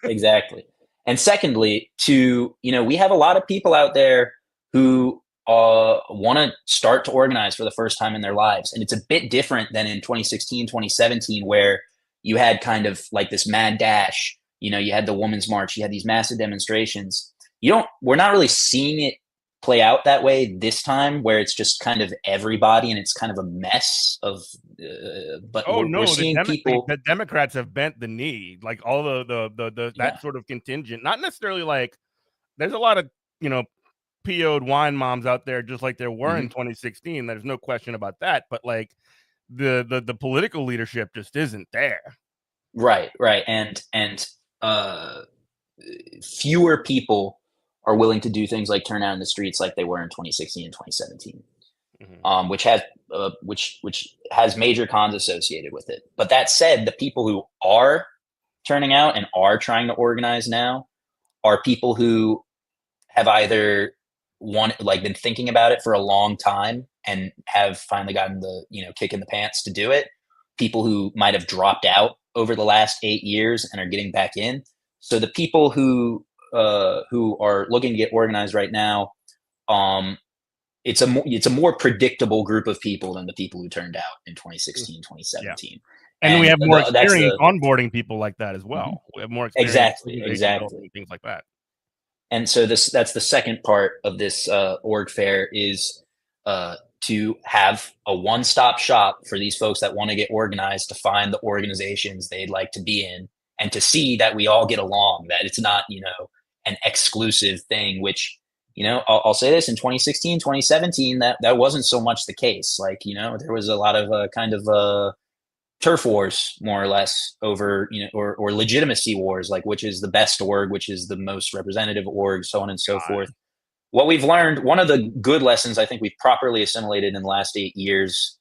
Exactly. And secondly, we have a lot of people out there who want to start to organize for the first time in their lives. And it's a bit different than in 2016, 2017, where you had kind of like this mad dash. You had the Women's March, you had these massive demonstrations. We're not really seeing it play out that way this time, where it's just kind of everybody and it's kind of a mess of but we're seeing people. The Democrats have bent the knee, like all that sort of contingent, not necessarily like there's a lot of PO'd wine moms out there, just like there were in 2016. There's no question about that, but like the political leadership just isn't there. Right. And fewer people are willing to do things like turn out in the streets like they were in 2016 and 2017, which has major cons associated with it. But that said, the people who are turning out and are trying to organize now are people who have either been thinking about it for a long time and have finally gotten the kick in the pants to do it. People who might have dropped out over the last 8 years and are getting back in. So the people who are looking to get organized right now, it's a more predictable group of people than the people who turned out in 2016, 2017. Yeah. And we have more experience onboarding people like that as well. We have more experience. Exactly. Things like that. And so that's the second part of this org fair is to have a one-stop shop for these folks that want to get organized, to find the organizations they'd like to be in, and to see that we all get along, that it's not, an exclusive thing, which, I'll say this, in 2016, 2017, that wasn't so much the case. Like, there was a lot of kind of turf wars, more or less, over, or legitimacy wars, like which is the best org, which is the most representative org, so on and so forth. What we've learned, one of the good lessons I think we've properly assimilated in the last 8 years,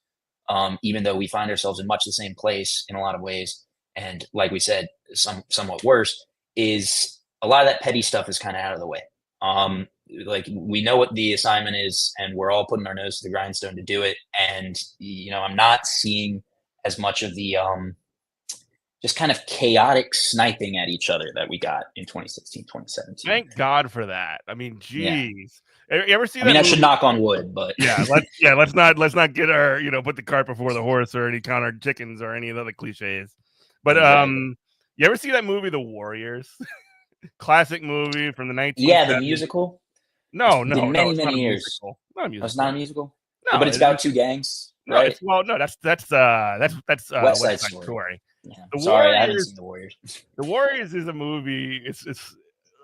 even though we find ourselves in much the same place in a lot of ways, and like we said, somewhat worse, is a lot of that petty stuff is kind of out of the way. Like we know what the assignment is, and we're all putting our nose to the grindstone to do it. And I'm not seeing as much of the just kind of chaotic sniping at each other that we got in 2016, 2017. Thank God for that. I mean, geez. Yeah. You ever see that? I mean, movie? I should knock on wood, but let's not get our put the cart before the horse or any count our chickens or any of the other cliches. But exactly. You ever see that movie, The Warriors? Classic movie from the 1970s. Yeah, the musical. No, many years. Musical. Not a musical. It's not a musical. No, but it's about two gangs. No, right? That's West Side Story. Yeah. Sorry, I haven't seen The Warriors. The Warriors is a movie. It's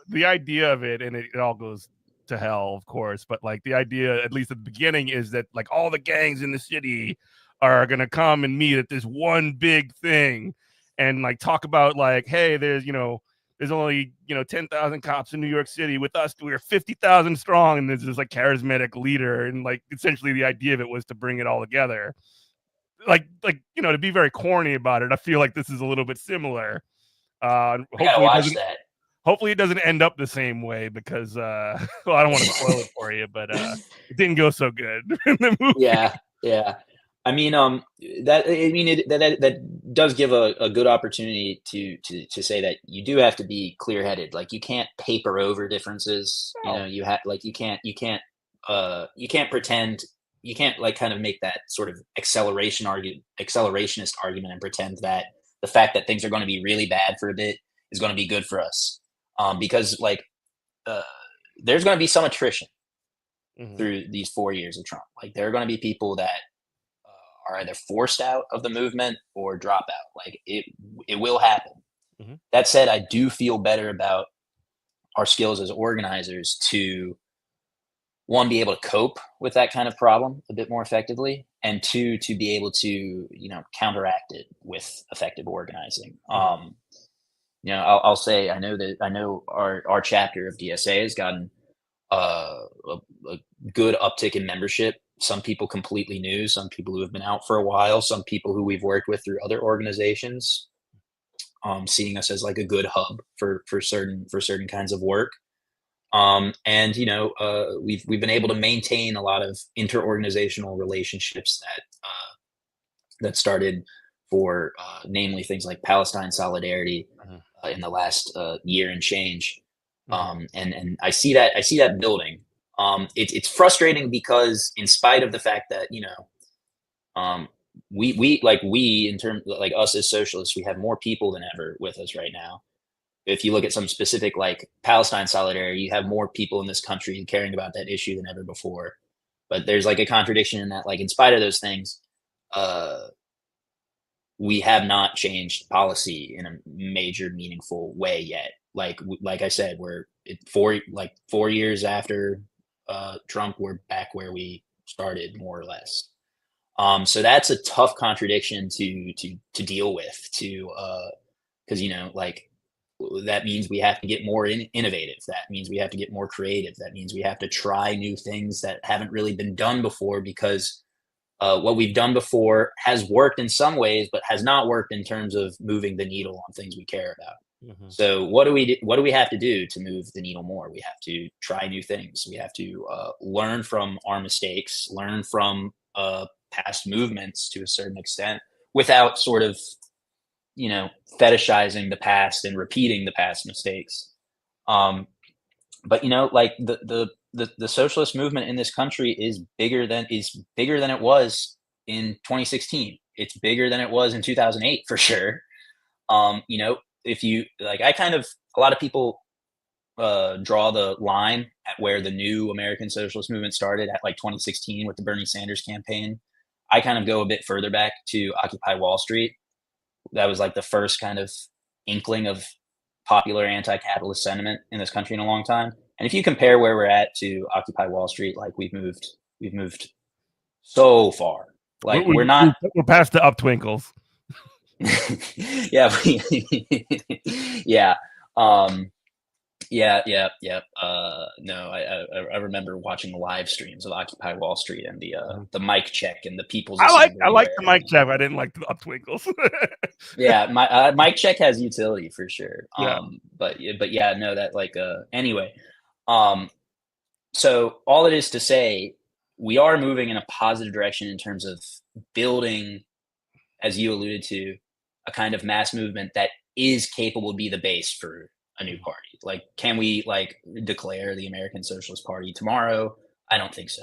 the idea of it, and it all goes to hell, of course. But like the idea, at least at the beginning, is that like all the gangs in the city are gonna come and meet at this one big thing, and like talk about like, hey, there's only 10,000 cops in New York City. With us, we're 50,000 strong, and there's this like charismatic leader, and like essentially the idea of it was to bring it all together. Like to be very corny about it, I feel like this is a little bit similar. Hopefully it doesn't end up the same way because well, I don't want to spoil it for you, but it didn't go so good in the movie. Yeah. I mean, that does give a good opportunity to say that you do have to be clear-headed. Like you can't paper over differences. No. You can't pretend. You can't like kind of make that sort of accelerationist argument and pretend that the fact that things are going to be really bad for a bit is going to be good for us. Because like there's going to be some attrition through these 4 years of Trump. Like there are going to be people that are either forced out of the movement or drop out. Like it will happen. That said, I do feel better about our skills as organizers to, one, be able to cope with that kind of problem a bit more effectively, and two, to be able to counteract it with effective organizing. I'll say I know our chapter of DSA has gotten a good uptick in membership. Some people completely new, some people who have been out for a while, some people who we've worked with through other organizations, seeing us as like a good hub for certain kinds of work. We've been able to maintain a lot of interorganizational relationships that started for namely things like Palestine solidarity in the last year and change. And I see that building. It's frustrating because in spite of the fact that we in terms like us as socialists, we have more people than ever with us right now. If you look at some specific like Palestine solidarity, you have more people in this country caring about that issue than ever before. But there's like a contradiction in that, like in spite of those things, we have not changed policy in a major, meaningful way yet. Like I said, we're 4 years after Trump, we're back where we started, more or less. So that's a tough contradiction to deal with. Because that means we have to get more innovative. That means we have to get more creative. That means we have to try new things that haven't really been done before, because what we've done before has worked in some ways, but has not worked in terms of moving the needle on things we care about. So what do we have to do to move the needle more? We have to try new things. We have to learn from our mistakes, learn from past movements to a certain extent, without sort of fetishizing the past and repeating the past mistakes. But like the socialist movement in this country is bigger than it was in 2016. It's bigger than it was in 2008 for sure. If you like, a lot of people draw the line at where the new American socialist movement started at like 2016 with the Bernie Sanders campaign. I kind of go a bit further back to Occupy Wall Street. That was like the first kind of inkling of popular anti-capitalist sentiment in this country in a long time. And if you compare where we're at to Occupy Wall Street, like we've moved so far. Like we're past the up twinkles. Yeah. Yeah. Yeah, yeah, yeah. No, I remember watching the live streams of Occupy Wall Street and the mic check and the People's I Assembly like the where mic check. I didn't like the uptwinkles. yeah, my mic check has utility for sure. Yeah. But yeah, no, that like anyway. Um, so all it is to say, we are moving in a positive direction in terms of building, as you alluded to, a kind of mass movement that is capable to be the base for a new party. Like, can we like declare the American Socialist Party tomorrow? I don't think so.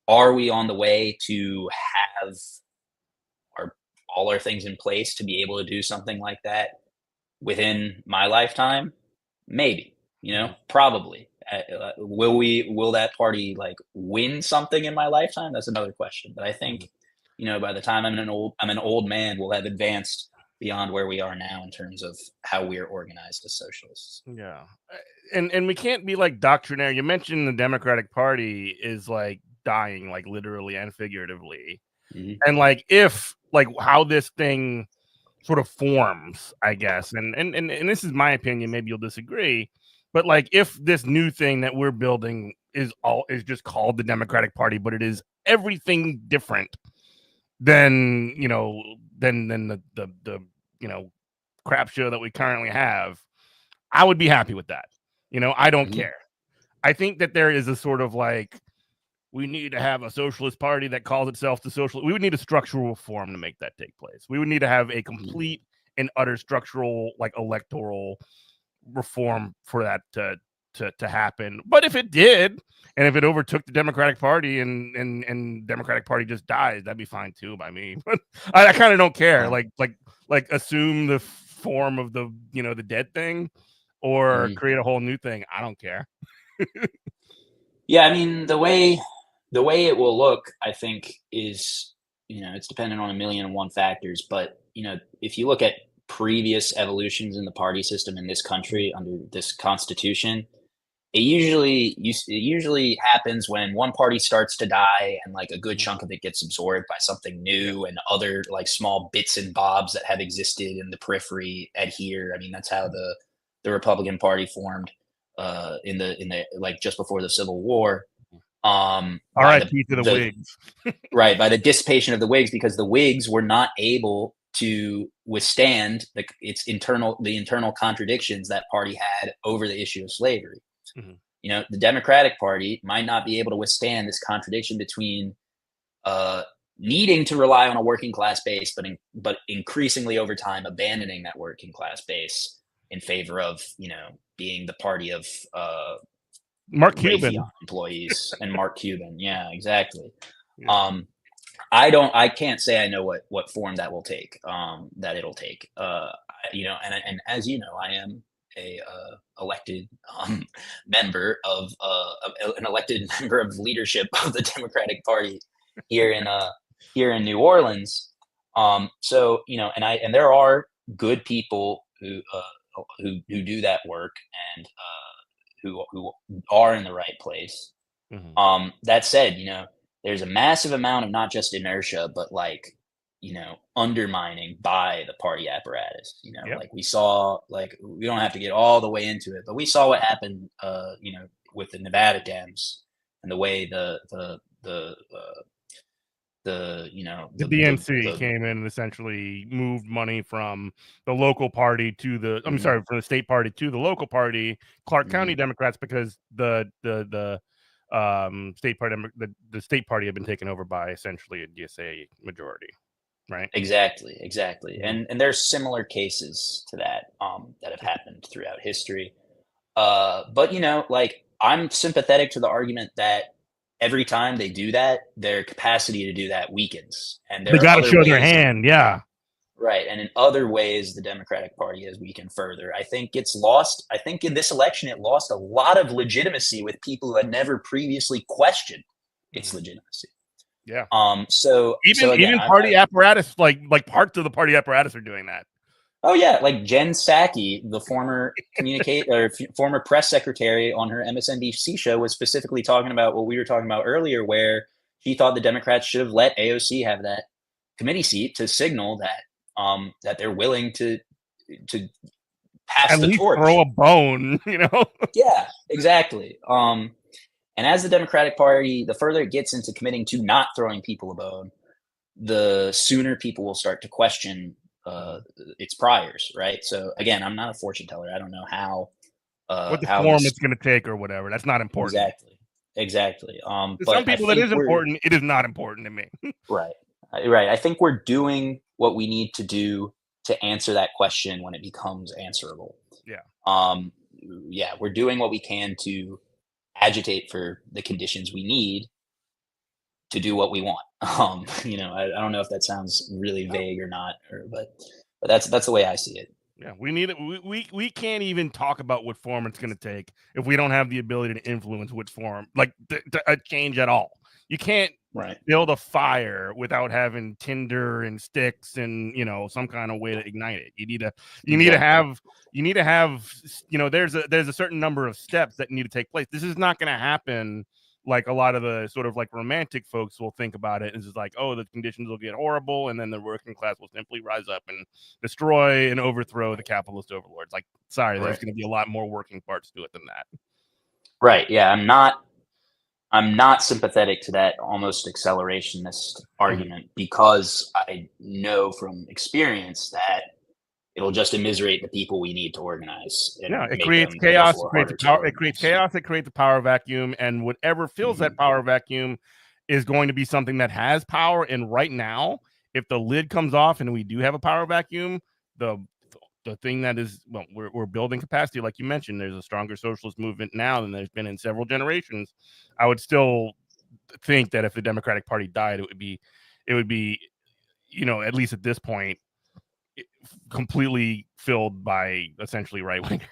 Are we on the way to have our all our things in place to be able to do something like that within my lifetime? Maybe, probably. Will that party like win something in my lifetime? That's another question. But I think, by the time I'm an old man, we'll have advanced beyond where we are now in terms of how we're organized as socialists. Yeah. And we can't be like doctrinaire. You mentioned the Democratic Party is like dying, like literally and figuratively. Mhm. And like if like how this thing sort of forms, I guess. And this is my opinion, maybe you'll disagree, but like if this new thing that we're building is just called the Democratic Party, but it is everything different than, than the crap show that we currently have, I would be happy with that. I don't Mhm. care. I think that there is a sort of like, we need to have a socialist party that calls itself the socialist. We would need a structural reform to make that take place. We would need to have a Mhm. complete and utter structural, like electoral reform for that to happen. But if it did, and if it overtook the Democratic Party and Democratic Party just dies, that'd be fine too by me. But I kind of don't care. Uh, Like assume the form of the the dead thing, or mhm. create a whole new thing. I don't care. Yeah, I mean the way it will look, I think, is it's dependent on a million and one factors. But if you look at previous evolutions in the party system in this country under this constitution, it usually happens when one party starts to die and like a good chunk of it gets absorbed by something Yeah. new and other like small bits and bobs that have existed in the periphery adhere. I mean, that's how the Republican Party formed in the like just before the Civil War. By R.I.P. to the Whigs. by the dissipation of the Whigs, because the Whigs were not able to withstand the internal contradictions that party had over the issue of slavery. Mhm. The Democratic Party might not be able to withstand this contradiction between uh, needing to rely on a working class base, but increasingly over time abandoning that working class base in favor of being the party of Mark Raytheon Cuban. employees and Mark Cuban. Yeah, exactly. Yeah. Um, I can't say I know what form that will take. That it'll take. And as you know, I am a elected member of an elected member of leadership of the Democratic Party here in here in New Orleans. So and there are good people who do that work and who are in the right place. Mhm. That said, there's a massive amount of not just inertia, but like, undermining by the party apparatus. Yep. Like we saw, like we don't have to get all the way into it, but we saw what happened, with the Nevada Dems and the way The the DNC the came in and essentially moved money from the local party to I'm mhm, sorry, from the state party to the local party, Clark County mhm. Democrats, because the state party the state party had been taken over by essentially a DSA majority, right? Exactly, Mhm. and there's similar cases to that that have happened throughout history. But like I'm sympathetic to the argument that every time they do that, their capacity to do that weakens, and They there are got to other show their ways. hand, yeah. Right, and in other ways, the Democratic Party has weakened further. I think it's lost. I think in this election, it lost a lot of legitimacy with people who had never previously questioned its Mhm. legitimacy. Yeah. So again, Even party apparatus, like parts of the party apparatus are doing that. oh yeah, like Jen Psaki, the former former press secretary on her MSNBC show, was specifically talking about what we were talking about earlier, where she thought the Democrats should have let AOC have that committee seat to signal that that they're willing to pass at the least torch. throw a bone, you know? Yeah, exactly. And as the Democratic Party, the further it gets into committing to not throwing people a bone, the sooner people will start to question its priors, right? So again, I'm not a fortune teller. I don't know What the how form this it's going to take or whatever. That's not important. exactly. To some But I people, that think is important. It is not important to me. right, right. I think we're doing what we need to do to answer that question when it becomes answerable. Yeah. Um, yeah, we're doing what we can to agitate for the conditions we need to do what we want. I don't know if that sounds really vague or not, but that's the way I see it. Yeah, we need it. We can't even talk about what form it's going to take if we don't have the ability to influence which form, like a change at all. You can't Right. build a fire without having tinder and sticks and some kind of way to ignite it. You need to have there's a certain number of steps that need to take place. This is not going to happen like a lot of the sort of like romantic folks will think about it. It's just like, oh, the conditions will get horrible, and then the working class will simply rise up and destroy and overthrow the capitalist overlords. Like, sorry, there's going to be a lot more working parts to it than that. Right. Yeah. I'm not sympathetic to that almost accelerationist argument because I know from experience that it'll just immiserate the people we need to organize. And Yeah, it make creates them chaos. therefore It creates harder to power. It creates organize. chaos. It creates a power vacuum, and whatever fills that power vacuum is going to be something that has power. And right now, if the lid comes off and we do have a power vacuum, the thing that is, well, we're building capacity, like you mentioned. There's a stronger socialist movement now than there's been in several generations. I would still think that if the Democratic Party died, it would be, at least at this point, completely filled by essentially right wingers.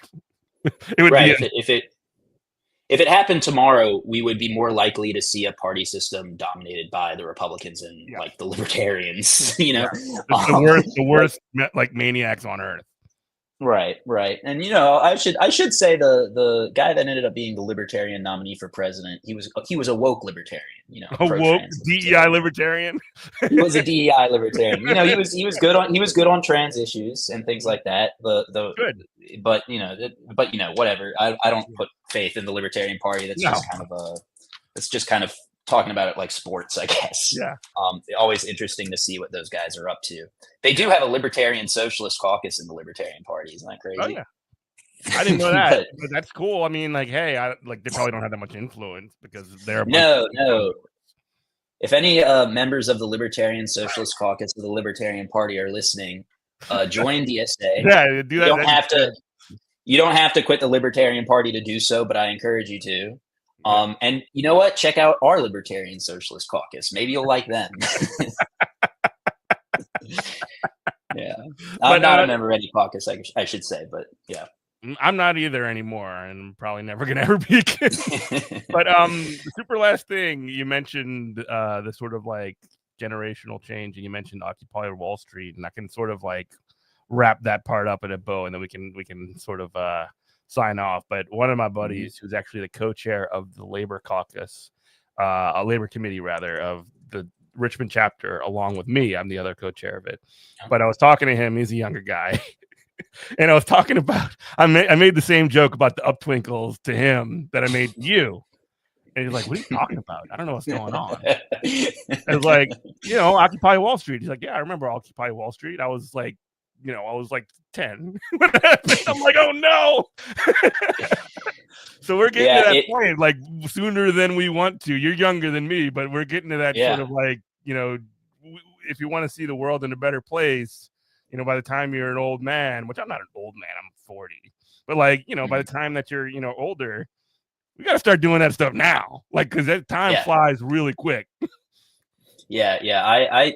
It would Right. be If it happened tomorrow, we would be more likely to see a party system dominated by the Republicans and like the libertarians, the worst like maniacs on earth. Right, right. And I should say the guy that ended up being the libertarian nominee for president, he was a woke libertarian, A woke DEI libertarian. He was a DEI libertarian. He was good on trans issues and things like that. Good. But whatever. I don't put faith in the Libertarian Party. That's just kind of talking about it like sports, I guess. Yeah. Always interesting to see what those guys are up to. They do have a Libertarian Socialist Caucus in the Libertarian Party. Isn't that crazy? Oh yeah. I didn't know that, but that's cool. I mean, like, hey, they probably don't have that much influence because they're no. If any members of the Libertarian Socialist Caucus of the Libertarian Party are listening, join DSA. Yeah, do that. You don't have to quit the Libertarian Party to do so, but I encourage you to. And you know what? Check out our Libertarian Socialist Caucus. Maybe you'll like them. Yeah. I'm not a member of any caucus, I should say, but yeah. I'm not either anymore, and I'm probably never going to ever be again. But the super last thing, you mentioned the sort of like generational change, and you mentioned Occupy Wall Street, and I can sort of like wrap that part up in a bow, and then we can sort of sign off. But one of my buddies, who's actually the co-chair of the Labor Caucus, a Labor Committee rather, of the Richmond chapter, along with me, I'm the other co-chair of it. But I was talking to him. He's a younger guy. And I was talking about, I made the same joke about the uptwinkles to him that I made to you. And he's like, what are you talking about? I don't know what's going on. I was like, Occupy Wall Street. He's like, yeah, I remember Occupy Wall Street. I was like, I was like 10. I'm like, oh no. So we're getting to that point, like sooner than we want to. You're younger than me, but we're getting to that sort of like, if you want to see the world in a better place, by the time you're an old man, which I'm not an old man, I'm 40, but like, by the time that you're, older, we got to start doing that stuff now. Like, cause that time flies really quick. Yeah. I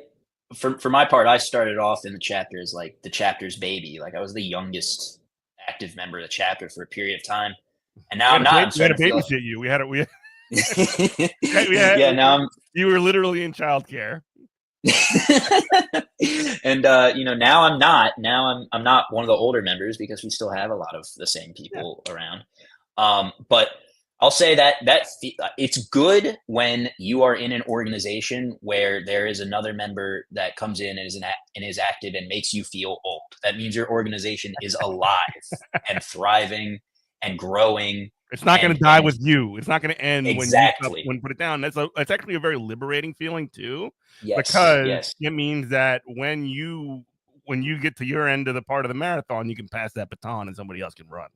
for my part, I started off in the chapter as like the chapter's baby. Like I was the youngest active member of the chapter for a period of time. And now I'm not. We had to babysit you. Now you were literally in childcare. And now I'm not. Now I'm not one of the older members because we still have a lot of the same people around. But I'll say that it's good when you are in an organization where there is another member that comes in and is active and makes you feel old. That means your organization is alive and thriving and growing. It's not going to die with you. It's not going to end exactly when you put it down. That's actually a very liberating feeling too, yes, because yes. it means that when you get to your end of the part of the marathon, you can pass that baton and somebody else can run.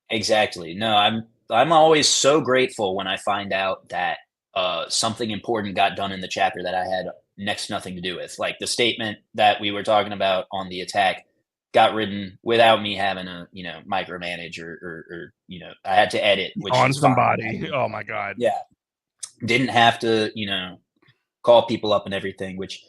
Exactly. No, I'm always so grateful when I find out that something important got done in the chapter that I had next to nothing to do with. Like the statement that we were talking about on the attack got written without me having to, micromanage or I had to edit, which on is somebody. fine. Oh my God. Yeah. Didn't have to, call people up and everything, which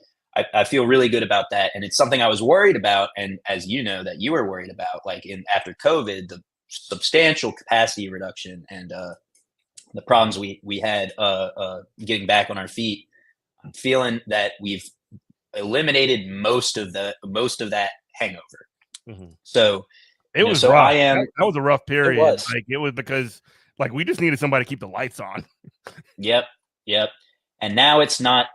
I feel really good about that. And it's something I was worried about. And as you know, that you were worried about, like after COVID, the substantial capacity reduction and the problems we had getting back on our feet. I'm feeling that we've eliminated most of that hangover. Mm-hmm. So it was so rough. I am. That was a rough period. It was because we just needed somebody to keep the lights on. Yep. And now it's not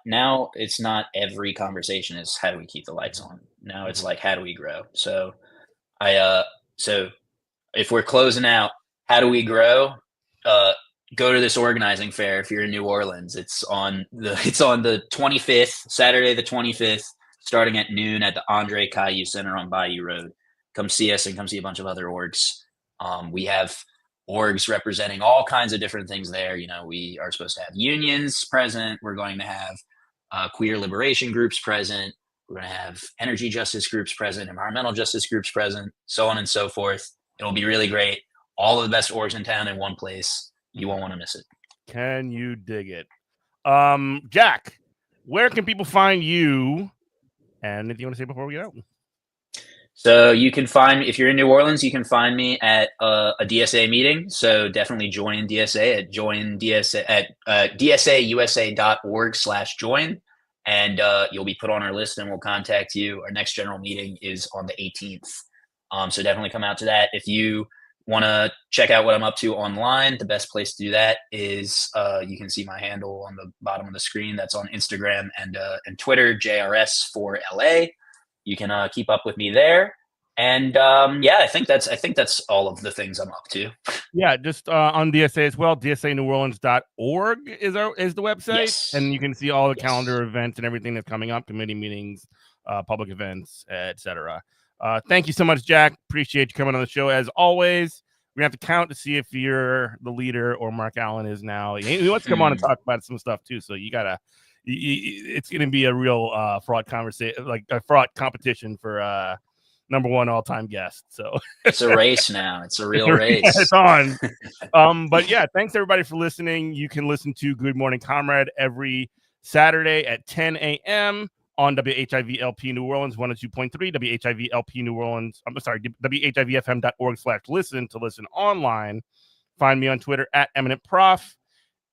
every conversation is how do we keep the lights on. Now it's like how do we grow. So if we're closing out, how do we grow? Go to this organizing fair if you're in New Orleans. It's on the 25th, Saturday the 25th, starting at noon at the Andre Caillou Center on Bayou Road. Come see us and come see a bunch of other orgs. We have orgs representing all kinds of different things there. We are supposed to have unions present. We're going to have queer liberation groups present. We're going to have energy justice groups present, environmental justice groups present, so on and so forth. It'll be really great. All of the best orgs in town in one place. You won't want to miss it. Can you dig it? Jack, where can people find you? And if you want to say before we get out. So you can find, if you're in New Orleans, you can find me at a DSA meeting. So definitely join DSA at dsausa.org/join. And you'll be put on our list and we'll contact you. Our next general meeting is on the 18th. So definitely come out to that. If you want to check out what I'm up to online, the best place to do that is you can see my handle on the bottom of the screen. That's on Instagram and Twitter, JRS4LA. You can keep up with me there. And I think that's all of the things I'm up to. Yeah, just on DSA as well. DSANewOrleans.org is the website. Yes. And you can see all the calendar events and everything that's coming up, committee meetings, public events, etc. Thank you so much, Jack. Appreciate you coming on the show as always. We're gonna have to count to see if you're the leader or Mark Allen is now. He wants to come on and talk about some stuff too. So you gotta. It's gonna be a real fraud conversation, like a fraud competition for number one all-time guest. So it's a race now. It's a real race. Yeah, it's on. But yeah, thanks everybody for listening. You can listen to Good Morning Comrade every Saturday at 10 a.m. on WHIV-LP New Orleans 102.3, WHIV-LP New Orleans. I'm sorry, WHIVFM.org/listen to listen online. Find me on Twitter at Eminent Prof.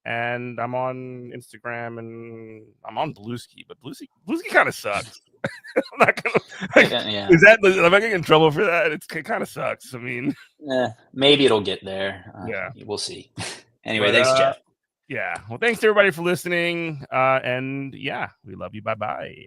And I'm on Instagram and I'm on Bluesky, but Bluesky kind of sucks. I'm not gonna. Yeah. Am I getting in trouble for that? It kind of sucks. I mean, maybe it'll get there. Yeah, we'll see. Anyway, thanks, Jeff. Yeah. Well, thanks to everybody for listening. And yeah, we love you. Bye-bye.